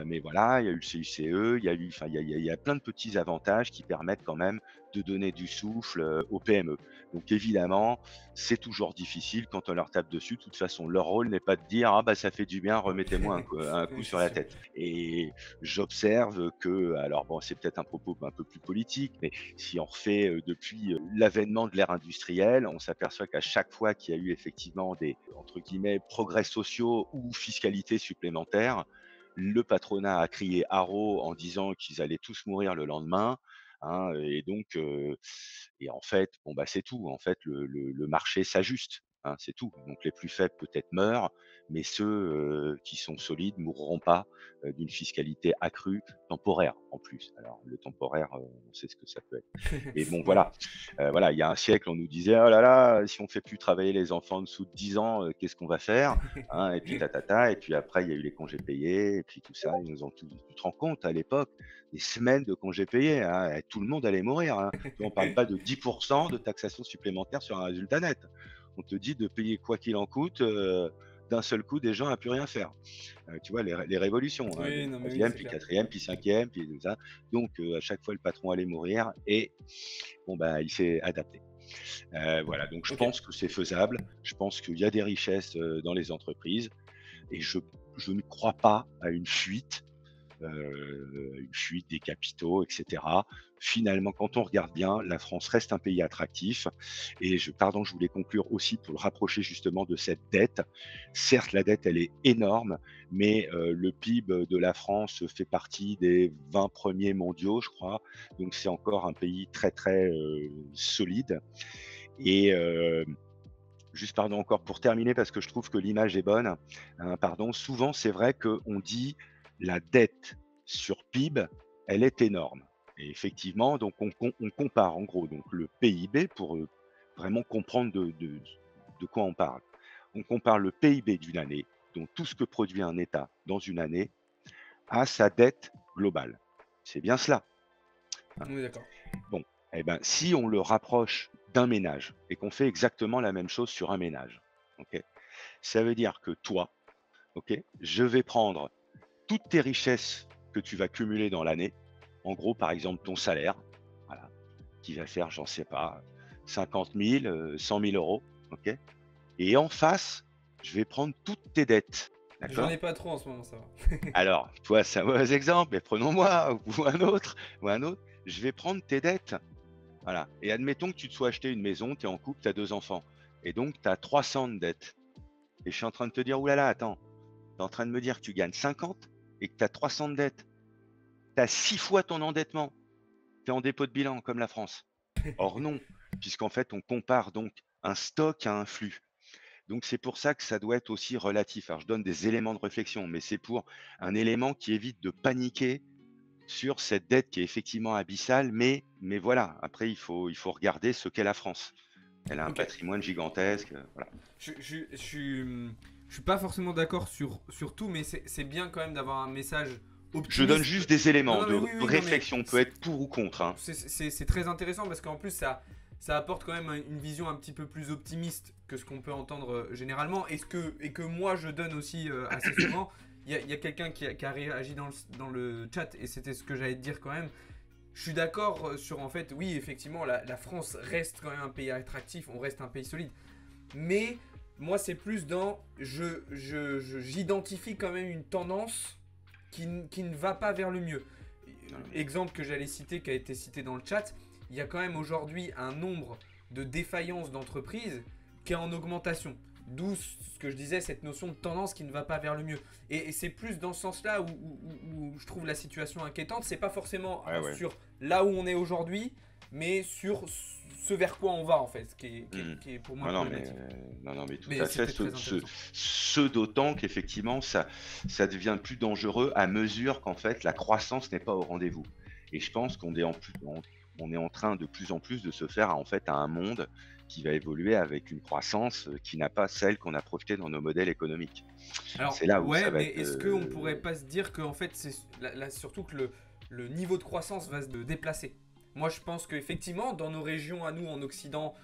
Mais voilà, il y a eu le CICE, il y a eu enfin il y a plein de petits avantages qui permettent quand même de donner du souffle, aux PME. Donc évidemment, c'est toujours difficile quand on leur tape dessus. De toute façon, leur rôle n'est pas de dire: «Ah bah ça fait du bien, remettez-moi un coup Oui, sur c'est la sûr. tête». Et j'observe que alors bon, c'est peut-être un propos un peu plus politique, mais si on refait, depuis, l'avènement de l'ère industrielle, on s'aperçoit qu'à chaque fois qu'il y a eu effectivement des, entre guillemets, «progrès sociaux» ou fiscalité supplémentaire, le patronat a crié haro en disant qu'ils allaient tous mourir le lendemain, hein, et donc et en fait, bon, bah, c'est tout. En fait, le marché s'ajuste, hein, c'est tout. Donc les plus faibles peut-être meurent, mais ceux, qui sont solides mourront pas, d'une fiscalité accrue, temporaire en plus. Alors le temporaire, on sait ce que ça peut être. Mais bon Oui. voilà, voilà, il y a un siècle, on nous disait: «Oh là là, si on fait plus travailler les enfants en dessous de 10 ans, qu'est-ce qu'on va faire?» Hein, et puis tatata, et puis après il y a eu les congés payés et puis tout ça, ils nous ont tout tu te rends compte à l'époque, des semaines de congés payés, hein, et tout le monde allait mourir, hein. Tu vois, on parle pas de 10 de taxation supplémentaire sur un résultat net. On te dit de payer quoi qu'il en coûte, d'un seul coup des gens à plus rien faire. Tu vois les révolutions, hein, Oui, donc non, mais oui, 3e, c'est puis clair. 4e, puis 5e, puis tout ça. Donc à chaque fois le patron allait mourir et bon, bah, il s'est adapté. Voilà, donc je Ok. pense que c'est faisable. Je pense qu'il y a des richesses, dans les entreprises et je ne crois pas à une fuite des capitaux, et cetera. Finalement, quand on regarde bien, la France reste un pays attractif et je voulais conclure aussi pour le rapprocher justement de cette dette. Certes, la dette, elle est énorme, mais le PIB de la France fait partie des 20 premiers mondiaux, je crois. Donc c'est encore un pays très, très, solide et juste pardon encore pour terminer parce que je trouve que l'image est bonne, pardon, souvent c'est vrai qu'on dit: «La dette sur PIB, elle est énorme» et effectivement donc on compare en gros donc le PIB pour, vraiment comprendre de quoi on parle. On compare le PIB d'une année, donc tout ce que produit un État dans une année, à sa dette globale. C'est bien cela, hein? On est d'accord. Bon, eh ben, si on le rapproche d'un ménage et qu'on fait exactement la même chose sur un ménage, OK? Ça veut dire que toi, OK, je vais prendre toutes tes richesses que tu vas cumuler dans l'année, en gros, par exemple, ton salaire, voilà, qui va faire, j'en sais pas, 50 000, 100 000 €, OK? Et en face, je vais prendre toutes tes dettes, J'en d'accord? ai pas trop en ce moment, ça va. Alors, toi, c'est un mauvais exemple, mais prenons moi ou un autre, je vais prendre tes dettes. Voilà, et admettons que tu te sois acheté une maison, tu es en couple, tu as 2 enfants et donc tu as 300 de dettes et je suis en train de te dire: «Ouh là là, attends, tu es en train de me dire que tu gagnes 50 et que tu as 300 de dettes. Tu as 6 fois ton endettement. Tu es en dépôt de bilan comme la France». Or non, puisqu'en fait on compare donc un stock à un flux. Donc c'est pour ça que ça doit être aussi relatif. Alors je donne des éléments de réflexion, mais c'est pour un élément qui évite de paniquer sur cette dette qui est effectivement abyssale, mais voilà, après il faut regarder ce qu'est la France. Elle a un Ok. patrimoine gigantesque, voilà. Je suis pas forcément d'accord sur tout, mais c'est bien quand même d'avoir un message Je donne optimiste. juste des Non, éléments non, mais de oui, oui, non, mais réflexion, on peut être pour ou contre, hein. c'est très intéressant parce qu'en plus, ça apporte quand même une vision un petit peu plus optimiste que ce qu'on peut entendre généralement et que moi je donne aussi assez souvent. Il y a quelqu'un qui a réagi dans le chat et c'était ce que j'allais te dire quand même. Je suis d'accord sur en fait, oui, effectivement, la France reste quand même un pays attractif, on reste un pays solide. Mais moi, c'est plus dans. J'identifie quand même une tendance qui ne va pas vers le mieux. Non, mais Exemple que j'allais citer, qui a été cité dans le chat, il y a quand même aujourd'hui un nombre de défaillances d'entreprises qui est en augmentation. D'où ce que je disais, cette notion de tendance qui ne va pas vers le mieux. Et c'est plus dans ce sens-là où je trouve la situation inquiétante. C'est pas forcément ouais, ouais. sur là où on est aujourd'hui, mais sur ce vers quoi on va en fait, Mmh. qui est pour moi Non, non, mais problématique. non, non, mais tout Mais à fait. c'était très intéressant. D'autant qu'effectivement, ça devient plus dangereux à mesure qu'en fait la croissance n'est pas au rendez-vous. Et je pense qu'on est en train de plus en plus de se faire en fait à un monde qui va évoluer avec une croissance qui n'a pas celle qu'on a projetée dans nos modèles économiques. Alors, C'est là où ça ouais, va mais être. est-ce qu'on pourrait pas se dire qu'en fait, c'est là, surtout que le niveau de croissance va se déplacer? Moi, je pense qu'effectivement, dans nos régions à nous, en Occident,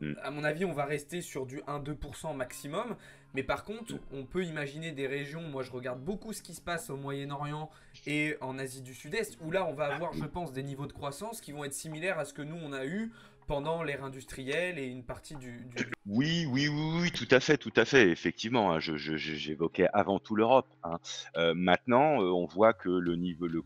Mm, à mon avis, on va rester sur du 1-2% maximum. Mais par contre, mm. on peut imaginer des régions, moi je regarde beaucoup ce qui se passe au Moyen-Orient et en Asie du Sud-Est, où là on va avoir, je pense, des niveaux de croissance qui vont être similaires à ce que nous on a eu pendant l'ère industrielle et une partie du... Oui, oui, oui, oui, tout à fait, effectivement, hein, j'évoquais avant tout l'Europe, hein. Maintenant, on voit que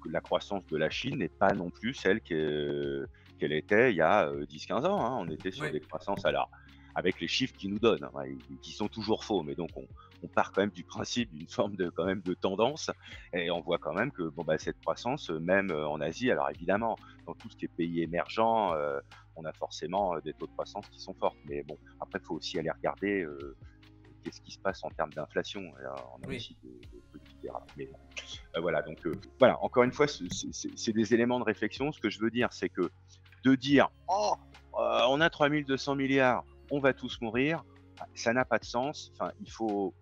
la croissance de la Chine n'est pas non plus celle qu'elle était il y a 10-15 ans, hein. On était sur Ouais, des croissances, alors avec les chiffres qu'ils nous donnent, hein, qui sont toujours faux, mais donc on part quand même du principe d'une forme de quand même de tendance, et on voit quand même que bon bah cette croissance, même en Asie, alors évidemment dans tout ce qui est pays émergents, on a forcément des taux de croissance qui sont forts. Mais bon, après, il faut aussi aller regarder qu'est-ce qui se passe en termes d'inflation. On a oui. aussi des politiques d'érable. Mais bon, voilà, donc voilà, encore une fois, c'est des éléments de réflexion. Ce que je veux dire, c'est que de dire oh, on a 3200 milliards, on va tous mourir, ça n'a pas de sens. Enfin, il faut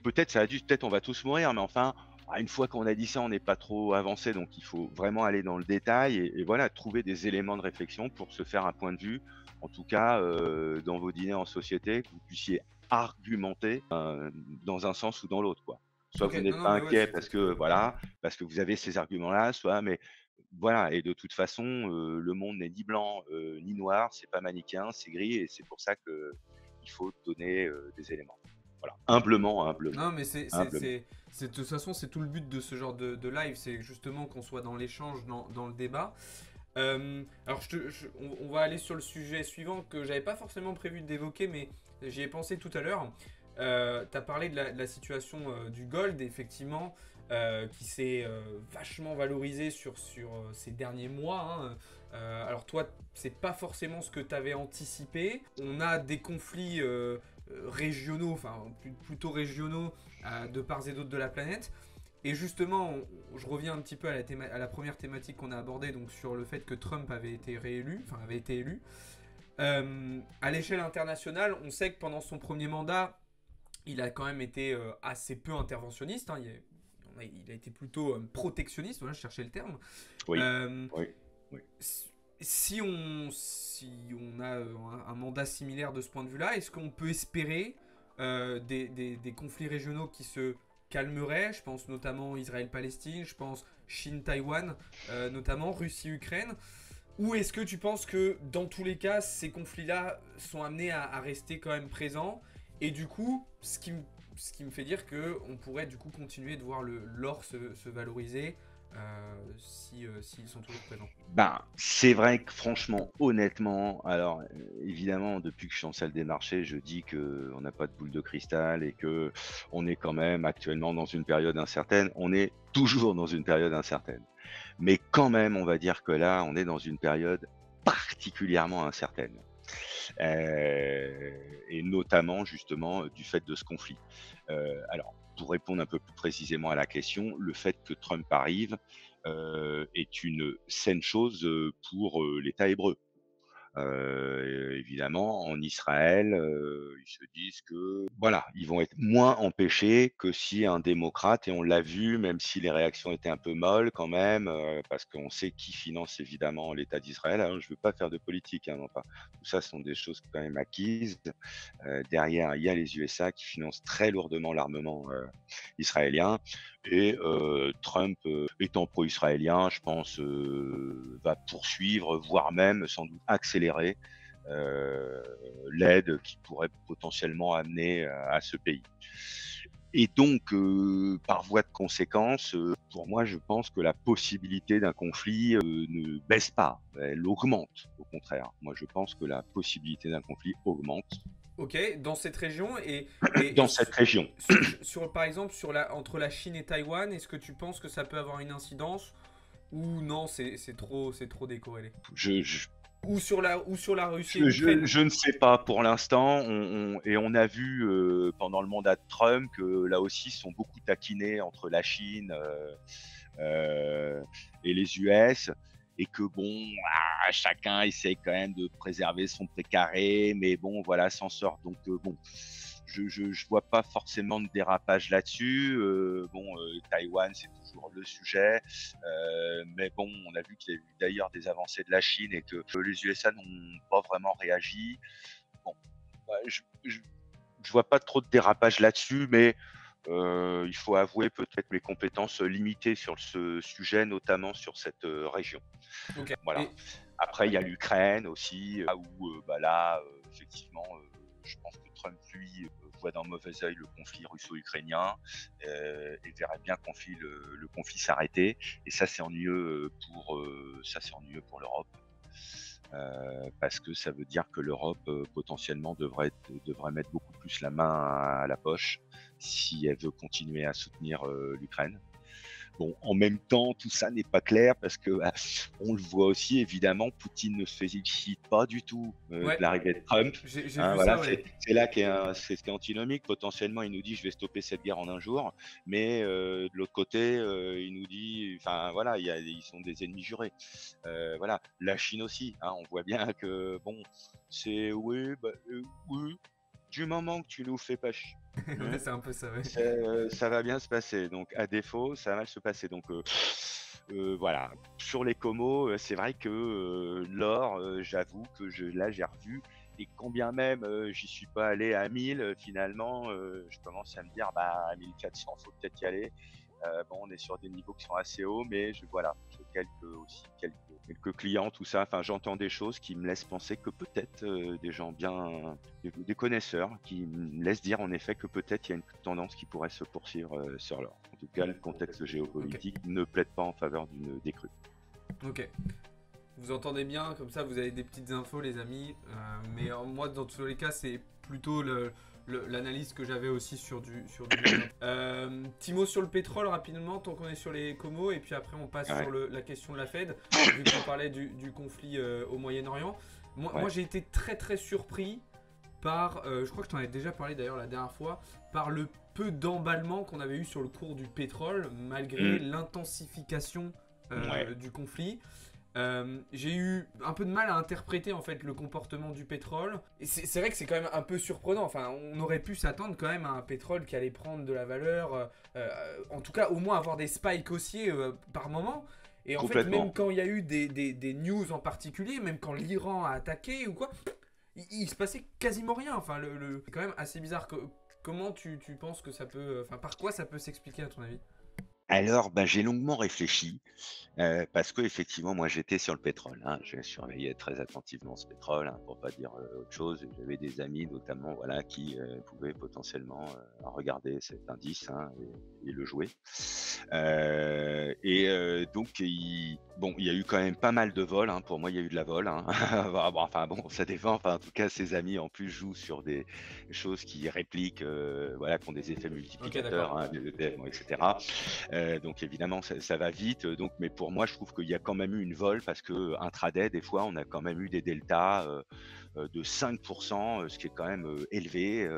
peut-être, ça a dû, peut-être on va tous mourir, mais enfin, une fois qu'on a dit ça, on n'est pas trop avancé, donc il faut vraiment aller dans le détail et voilà, trouver des éléments de réflexion pour se faire un point de vue, en tout cas dans vos dîners en société, que vous puissiez argumenter dans un sens ou dans l'autre, quoi. Soit Ok, vous non, n'êtes non, pas mais ouais, inquiet parce c'est que très... voilà, parce que vous avez ces arguments-là, soit, mais voilà, et de toute façon, le monde n'est ni blanc ni noir, c'est pas manichéen, c'est gris, et c'est pour ça que il faut donner des éléments. Voilà, humblement, humblement, Non, mais humblement. de toute façon, c'est tout le but de ce genre de live, c'est justement qu'on soit dans l'échange, dans le débat. Alors, on va aller sur le sujet suivant que j'avais pas forcément prévu d'évoquer, mais j'y ai pensé tout à l'heure. Tu as parlé de la situation du gold, effectivement, qui s'est vachement valorisé sur ces derniers mois, hein. Alors, toi, c'est pas forcément ce que tu avais anticipé. On a des conflits régionaux, enfin, plutôt régionaux, de part et d'autre de la planète. Et justement, je reviens un petit peu à la première thématique qu'on a abordée, donc sur le fait que Trump avait été réélu, enfin avait été élu. À l'échelle internationale, on sait que pendant son premier mandat, il a quand même été assez peu interventionniste, hein. Il a été plutôt protectionniste, voilà, je cherchais le terme. Oui, Euh, oui, oui. si on a un mandat similaire de ce point de vue-là, est-ce qu'on peut espérer des conflits régionaux qui se calmeraient? Je pense notamment Israël-Palestine, je pense Chine-Taïwan, notamment Russie-Ukraine. Ou est-ce que tu penses que dans tous les cas, ces conflits-là sont amenés à rester quand même présents? Et du coup, ce qui me fait dire qu'on pourrait du coup continuer de voir l'or se valoriser s'ils sont toujours présents. Ben, c'est vrai que franchement, honnêtement, alors évidemment, depuis que je suis en salle des marchés, je dis que on n'a pas de boule de cristal et que on est quand même actuellement dans une période incertaine. On est toujours dans une période incertaine. Mais quand même, on va dire que là, on est dans une période particulièrement incertaine. Et notamment justement du fait de ce conflit. Alors, pour répondre un peu plus précisément à la question, le fait que Trump arrive est une saine chose pour l'État hébreu. Évidemment, en Israël, ils se disent que voilà, ils vont être moins empêchés que si un démocrate, et on l'a vu, même si les réactions étaient un peu molles quand même, parce qu'on sait qui finance évidemment l'État d'Israël, hein. Je veux pas faire de politique, hein, non pas. Tout ça sont des choses quand même acquises. Derrière, il y a les USA qui financent très lourdement l'armement israélien, et Trump, étant pro-israélien, je pense, va poursuivre, voire même sans doute accélérer l'aide qui pourrait potentiellement amener à ce pays. Et donc, par voie de conséquence, pour moi, je pense que la possibilité d'un conflit ne baisse pas, elle augmente, au contraire. Moi, je pense que la possibilité d'un conflit augmente Ok, dans cette région et dans cette région. par exemple entre la Chine et Taïwan, est-ce que tu penses que ça peut avoir une incidence ou non, c'est trop décorrélé? Je, Ou sur la Russie et l'Ukraine. Je ne sais pas pour l'instant. Et on a vu pendant le mandat de Trump que là aussi sont beaucoup taquinés entre la Chine et les US. Et que bon, chacun essaie quand même de préserver son précaré, mais bon, voilà, s'en sort. Donc bon, je vois pas forcément de dérapage là-dessus. Bon, Taïwan, c'est toujours le sujet, mais bon, on a vu qu'il y a eu d'ailleurs des avancées de la Chine et que les USA n'ont pas vraiment réagi. Bon, bah, je vois pas trop de dérapage là-dessus, mais il faut avouer peut-être mes compétences limitées sur ce sujet, notamment sur cette région. Ok. Voilà. Et Après, il y a l'Ukraine aussi, où bah là, effectivement, je pense que Trump, lui, voit d'un mauvais œil le conflit russo-ukrainien et verrait bien le conflit s'arrêter. Et ça, c'est ennuyeux c'est ennuyeux pour l'Europe. Parce que ça veut dire que l'Europe potentiellement devrait mettre beaucoup plus la main à la poche si elle veut continuer à soutenir l'Ukraine. Bon, en même temps, tout ça n'est pas clair parce que on le voit aussi évidemment, Poutine ne se félicite pas du tout de ouais, l'arrivée de Trump. j'ai Hein, vu voilà, ça, ouais. c'est là c'est ce qui est antinomique. Potentiellement, il nous dit je vais stopper cette guerre en un jour, mais de l'autre côté, il nous dit, enfin voilà, ils sont des ennemis jurés. Voilà, la Chine aussi. Hein, on voit bien que bon, c'est oui, bah, oui, du moment que tu nous fais pas chier. Ouais, c'est un peu ça, ouais. Ça va bien se passer. Donc, à défaut, ça va mal se passer. Donc, voilà. Sur les comos, c'est vrai que l'or, j'avoue que là, j'ai revu. Et quand bien même j'y suis pas allé à 1000, finalement, je commence à me dire, bah, à 1400, faut peut-être y aller. Bon, on est sur des niveaux qui sont assez hauts, mais voilà, j'ai quelques clients, tout ça. Enfin, j'entends des choses qui me laissent penser que peut-être des gens bien, des connaisseurs, qui me laissent dire en effet que peut-être il y a une tendance qui pourrait se poursuivre sur l'or. En tout cas, le contexte Ok. géopolitique ne plaide pas en faveur d'une décrue. Ok. Vous entendez bien, comme ça vous avez des petites infos les amis. Mais moi dans tous les cas c'est plutôt l'analyse que j'avais aussi sur du moyen. Petit mot sur le pétrole rapidement tant qu'on est sur les comos et puis après on passe Ouais, sur la question de la Fed vu qu'on parlait du conflit au Moyen-Orient. Moi ouais. j'ai été très très surpris par, je crois que je t'en avais déjà parlé d'ailleurs la dernière fois, par le peu d'emballement qu'on avait eu sur le cours du pétrole malgré Mm, l'intensification ouais, du conflit. J'ai eu un peu de mal à interpréter en fait le comportement du pétrole. Et c'est vrai que c'est quand même un peu surprenant. Enfin, on aurait pu s'attendre quand même à un pétrole qui allait prendre de la valeur, en tout cas au moins avoir des spikes haussiers par moment. Et en fait, même complètement. quand il y a eu des news en particulier, même quand l'Iran a attaqué ou quoi, il se passait quasiment rien. Enfin, c'est quand même assez bizarre. Comment tu penses que ça peut. Enfin, par quoi ça peut s'expliquer à ton avis? Alors, ben, j'ai longuement réfléchi. Parce qu'effectivement, moi, j'étais sur le pétrole, hein. Je surveillais très attentivement ce pétrole, hein, pour pas dire, autre chose. J'avais des amis notamment, voilà, qui, pouvaient potentiellement, regarder cet indice, hein, et le jouer. Donc il y a eu quand même pas mal de vols, hein. Pour moi, il y a eu de la vol, hein. Enfin bon, ça dépend. Enfin, en tout cas, ses amis, en plus, jouent sur des choses qui répliquent, voilà, qui ont des effets Ok, d'accord. multiplicateurs, hein, des ETF, bon, et cetera. Donc évidemment, ça va vite. Donc, mais pour moi, je trouve qu'il y a quand même eu une vol parce que intraday, des fois, on a quand même eu des deltas de 5%, ce qui est quand même élevé.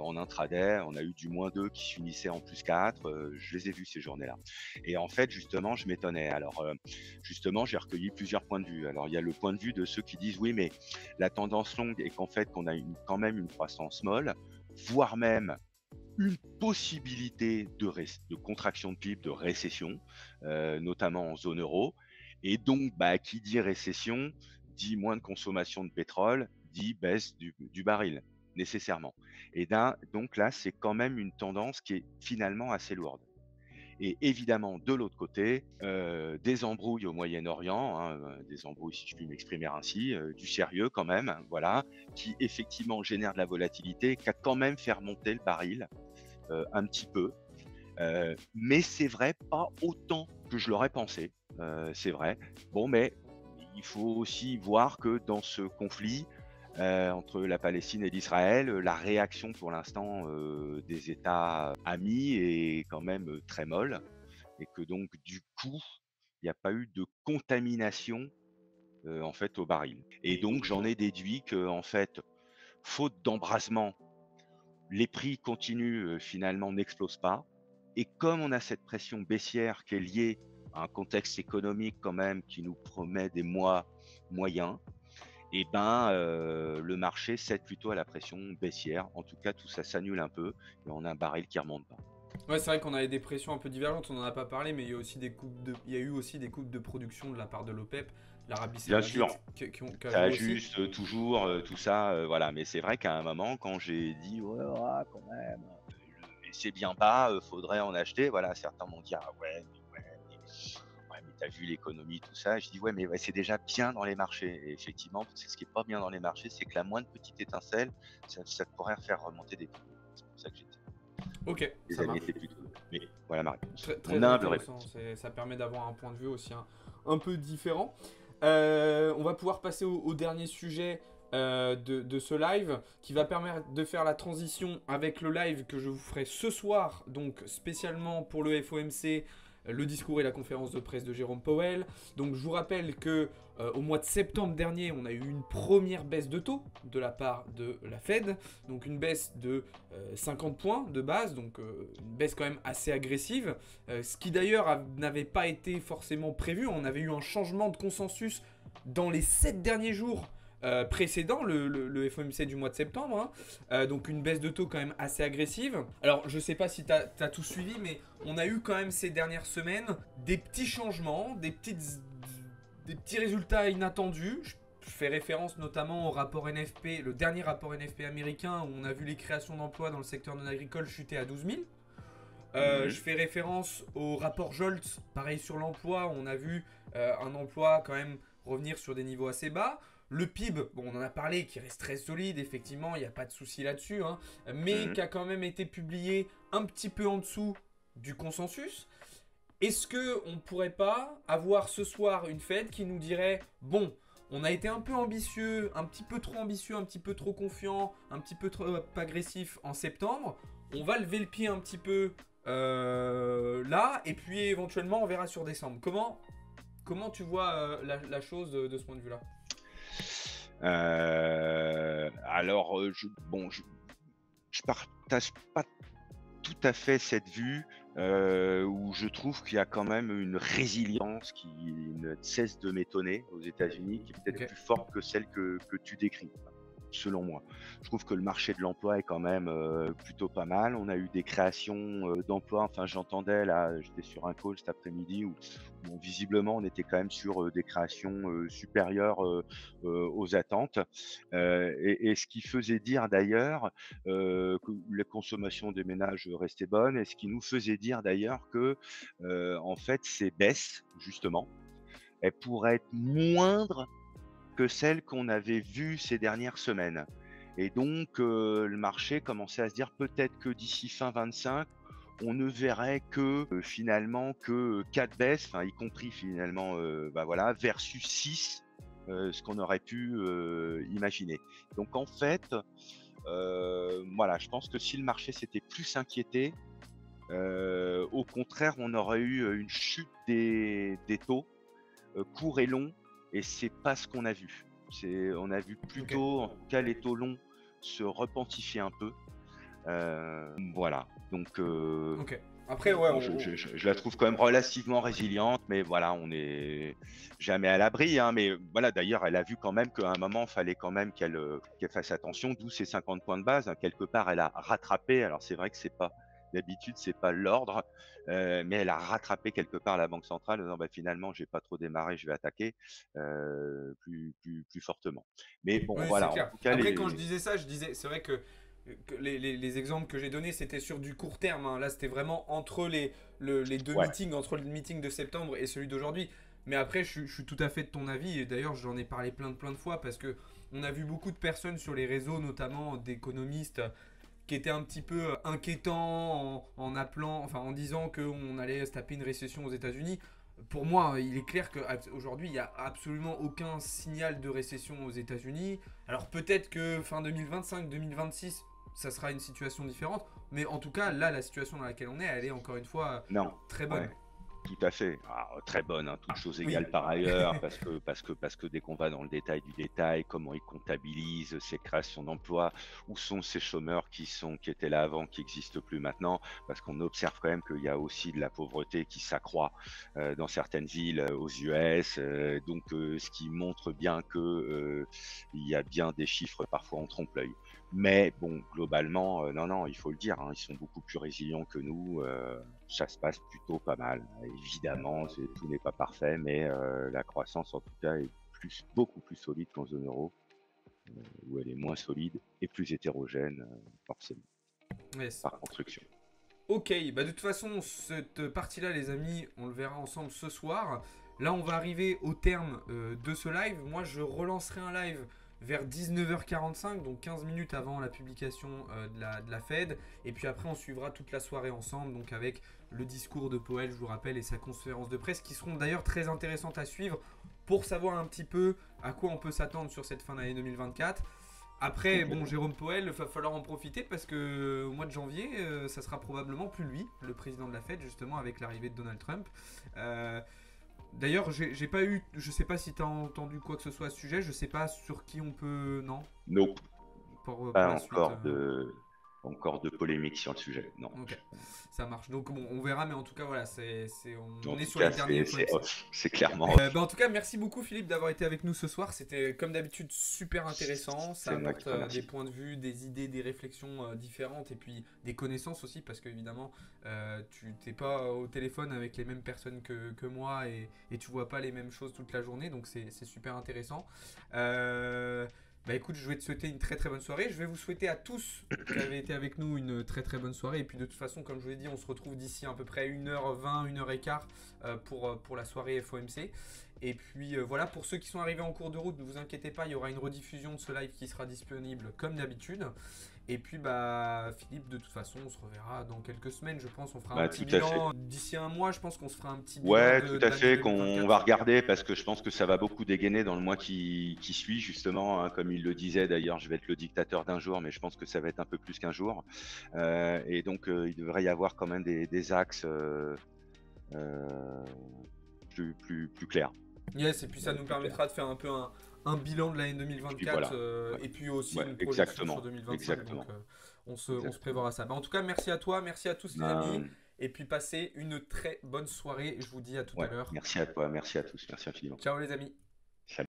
En intraday, on a eu du -2 qui se finissait en +4. Je les ai vus ces journées-là. Et en fait, justement, je m'étonnais. Alors, justement, j'ai recueilli plusieurs points de vue. Alors, il y a le point de vue de ceux qui disent oui, mais la tendance longue est qu'en fait, qu'on a quand même une croissance molle, voire même une possibilité de contraction de PIB, de récession, notamment en zone euro. Et donc, bah, qui dit récession, dit moins de consommation de pétrole, dit baisse du baril, nécessairement. Donc là, c'est quand même une tendance qui est finalement assez lourde. Et évidemment, de l'autre côté, des embrouilles au Moyen-Orient, hein, des embrouilles, si je puis m'exprimer ainsi, du sérieux quand même, voilà, qui effectivement génère de la volatilité, qui a quand même fait remonter le baril un petit peu. Mais c'est vrai, pas autant que je l'aurais pensé. C'est vrai. Bon, mais il faut aussi voir que dans ce conflit entre la Palestine et l'Israël, la réaction pour l'instant des États amis est quand même très molle et que donc du coup, il n'y a pas eu de contamination en fait au baril. Et donc j'en ai déduit que en fait, faute d'embrasement, les prix continuent finalement n'explosent pas. Et comme on a cette pression baissière qui est liée un contexte économique quand même qui nous promet des mois moyens, et ben, le marché cède plutôt à la pression baissière. En tout cas, tout ça s'annule un peu et on a un baril qui remonte pas. Ouais, c'est vrai qu'on avait des pressions un peu divergentes, on n'en a pas parlé, mais il y a aussi il y a eu aussi des coupes de production de la part de l'OPEP, l'Arabie Bien sûr, Saoudite, qui a ça joué aussi. ajuste toujours, tout ça, voilà. Mais c'est vrai qu'à un moment, quand j'ai dit: «Ouais, ah, quand même, et c'est bien bas, faudrait en acheter», voilà, certains m'ont dit: «Ah ouais, mais tu vu l'économie, tout ça?» Je dis: «Ouais, mais ouais, c'est déjà bien dans les marchés», et effectivement, c'est ce qui est pas bien dans les marchés, c'est que la moindre petite étincelle, ça pourrait faire remonter des prix. C'est pour ça que j'ai dit: Ok, «Les ça années marche. étaient plutôt bonnes». Mais voilà ma réponse. Très, Mon très humble intéressant, réponse. ça permet d'avoir un point de vue aussi un peu différent. On va pouvoir passer au dernier sujet de ce live qui va permettre de faire la transition avec le live que je vous ferai ce soir, donc spécialement pour le FOMC, le discours et la conférence de presse de Jérôme Powell. Donc je vous rappelle que au mois de septembre dernier, on a eu une première baisse de taux de la part de la Fed, donc une baisse de 50 points de base, donc une baisse quand même assez agressive, ce qui d'ailleurs n'avait pas été forcément prévu. On avait eu un changement de consensus dans les 7 derniers jours précédents le FOMC du mois de septembre, hein. Donc une baisse de taux quand même assez agressive. Alors je sais pas si tu as tout suivi, mais on a eu quand même ces dernières semaines des petits changements, des petits résultats inattendus. Je fais référence notamment au rapport NFP, le dernier rapport NFP américain, où on a vu les créations d'emplois dans le secteur non agricole chuter à 12 000. Mmh. Je fais référence au rapport Jolt, pareil sur l'emploi, on a vu un emploi quand même revenir sur des niveaux assez bas. Le PIB, bon, on en a parlé, qui reste très solide, effectivement, il n'y a pas de souci là-dessus, hein, mais Mmh. qui a quand même été publié un petit peu en dessous du consensus. Est-ce que on pourrait pas avoir ce soir une Fed qui nous dirait bon, on a été un peu ambitieux, un petit peu trop ambitieux, un petit peu trop confiant, un petit peu trop agressif en septembre. On va lever le pied un petit peu là, et puis éventuellement on verra sur décembre. Comment tu vois la chose de ce point de vue-là? Alors, je partage pas tout à fait cette vue, où je trouve qu'il y a quand même une résilience qui ne cesse de m'étonner aux États-Unis, qui est peut-être Ok. plus forte que celle que tu décris, selon moi. Je trouve que le marché de l'emploi est quand même, plutôt pas mal. On a eu des créations, d'emplois, enfin j'entendais là, j'étais sur un call cet après-midi où bon visiblement on était quand même sur, des créations, supérieures, aux attentes. Et ce qui faisait dire d'ailleurs, que la consommation des ménages restait bonne, et ce qui nous faisait dire d'ailleurs que, en fait ces baisses justement, elles pourraient être moindres que celles qu'on avait vues ces dernières semaines, et donc le marché commençait à se dire peut-être que d'ici fin 25, on ne verrait que, finalement que 4 baisses, enfin y compris finalement, bah, voilà versus 6, ce qu'on aurait pu, imaginer. Donc en fait, voilà, je pense que si le marché s'était plus inquiété, au contraire, on aurait eu, une chute des taux, courts et longs, et c'est pas ce qu'on a vu. On a vu Ok. plutôt, en tout cas, les taux longs se repentifier un peu. Voilà, donc Ok. Après, ouais, bon, je la trouve quand même relativement résiliente, mais voilà, on n'est jamais à l'abri, hein. Mais voilà, d'ailleurs, elle a vu quand même qu'à un moment, il fallait quand même qu'elle fasse attention, d'où ces 50 points de base, hein. Quelque part, elle a rattrapé. Alors c'est vrai que c'est pas d'habitude, c'est pas l'ordre, mais elle a rattrapé quelque part la banque centrale en disant: «Bah, finalement, j'ai pas trop démarré, je vais attaquer, plus fortement». Mais bon, oui, c'est voilà, en clair. tout cas, Après, quand je les disais ça, je disais, c'est vrai que les exemples que j'ai donnés, c'était sur du court terme, hein. Là, c'était vraiment entre les deux ouais. meetings, entre le meeting de septembre et celui d'aujourd'hui. Mais après, je suis tout à fait de ton avis. Et d'ailleurs, j'en ai parlé plein de fois parce que on a vu beaucoup de personnes sur les réseaux, notamment d'économistes, qui étaient un petit peu inquiétants en appelant, enfin en disant qu'on allait se taper une récession aux États-Unis. Pour moi, il est clair qu'aujourd'hui, il n'y a absolument aucun signal de récession aux États-Unis. Alors peut-être que fin 2025, 2026, ça sera une situation différente. Mais en tout cas, là, la situation dans laquelle on est, elle est encore une fois Non, très bonne. ouais. tout à fait. Alors, très bonne, hein, toutes choses Oui. égales par ailleurs, parce que dès qu'on va dans le détail du détail, comment ils comptabilisent ces créations d'emplois, où sont ces chômeurs qui étaient là avant, qui n'existent plus maintenant, parce qu'on observe quand même qu'il y a aussi de la pauvreté qui s'accroît dans certaines villes aux US, ce qui montre bien que il y a bien des chiffres parfois en trompe-l'œil. Mais bon, globalement, non, non, il faut le dire, hein, ils sont beaucoup plus résilients que nous. Ça se passe plutôt pas mal. Évidemment, tout n'est pas parfait, mais la croissance, en tout cas, est beaucoup plus solide qu'en zone euro, où elle est moins solide et plus hétérogène, forcément, Ouais, c'est par pas- construction. Ok, bah de toute façon, cette partie-là, les amis, on le verra ensemble ce soir. Là, on va arriver au terme de ce live. Moi, je relancerai un live vers 19h45, donc 15 minutes avant la publication de la Fed. Et puis après, on suivra toute la soirée ensemble, donc avec le discours de Powell, je vous rappelle, et sa conférence de presse, qui seront d'ailleurs très intéressantes à suivre pour savoir un petit peu à quoi on peut s'attendre sur cette fin d'année 2024. Après, bon, Complètement. Jérôme Powell, il va falloir en profiter parce que au mois de janvier, ça sera probablement plus lui, le président de la Fed, justement, avec l'arrivée de Donald Trump. Euh, D'ailleurs, j'ai pas eu, je sais pas si tu as entendu quoi que ce soit à ce sujet, je sais pas sur qui on peut, non, Nope, pour pas la suite. encore de polémique sur le sujet. Non. Ok, ça marche. Donc bon, on verra, mais en tout cas, voilà, En on est tout sur les cas, derniers FOMC. c'est clairement off. En tout cas, merci beaucoup Philippe d'avoir été avec nous ce soir. C'était comme d'habitude super intéressant. Ça C'est moi qui apporte te des remercie. points de vue, des idées, des réflexions différentes et puis des connaissances aussi parce qu'évidemment, tu t'es pas au téléphone avec les mêmes personnes que moi et tu vois pas les mêmes choses toute la journée. Donc c'est super intéressant. Bah écoute, je vais te souhaiter une très très bonne soirée. Je vais vous souhaiter à tous qui avez été avec nous une très très bonne soirée. Et puis de toute façon, comme je vous l'ai dit, on se retrouve d'ici à peu près 1h20, 1h15 pour la soirée FOMC. Et puis voilà, pour ceux qui sont arrivés en cours de route, ne vous inquiétez pas, il y aura une rediffusion de ce live qui sera disponible comme d'habitude. Et puis bah Philippe, de toute façon, on se reverra dans quelques semaines, je pense. On fera un Bah, petit tout à fait. bilan d'ici un mois. Je pense qu'on se fera un petit bilan Ouais, tout de à l'année fait, qu'on 2024. va regarder parce que je pense que ça va beaucoup dégainer dans le mois qui suit, justement, hein, comme il le disait d'ailleurs, je vais être le dictateur d'un jour, mais je pense que ça va être un peu plus qu'un jour. Il devrait y avoir quand même des axes euh, plus clairs. Yes, et puis ça nous Plus clairs. permettra de faire un peu un bilan de l'année Et puis 2024 voilà. Ouais, et puis aussi ouais, une projection sur exactement, 2025. Donc exactement, on se exactement. prévoira ça. Bah, en tout cas, merci à toi, merci à tous les amis. Ben, Et puis passez une très bonne soirée. Je vous dis à tout à ouais, l'heure. merci à toi, merci à tous, merci infiniment. Ciao les amis. Salut.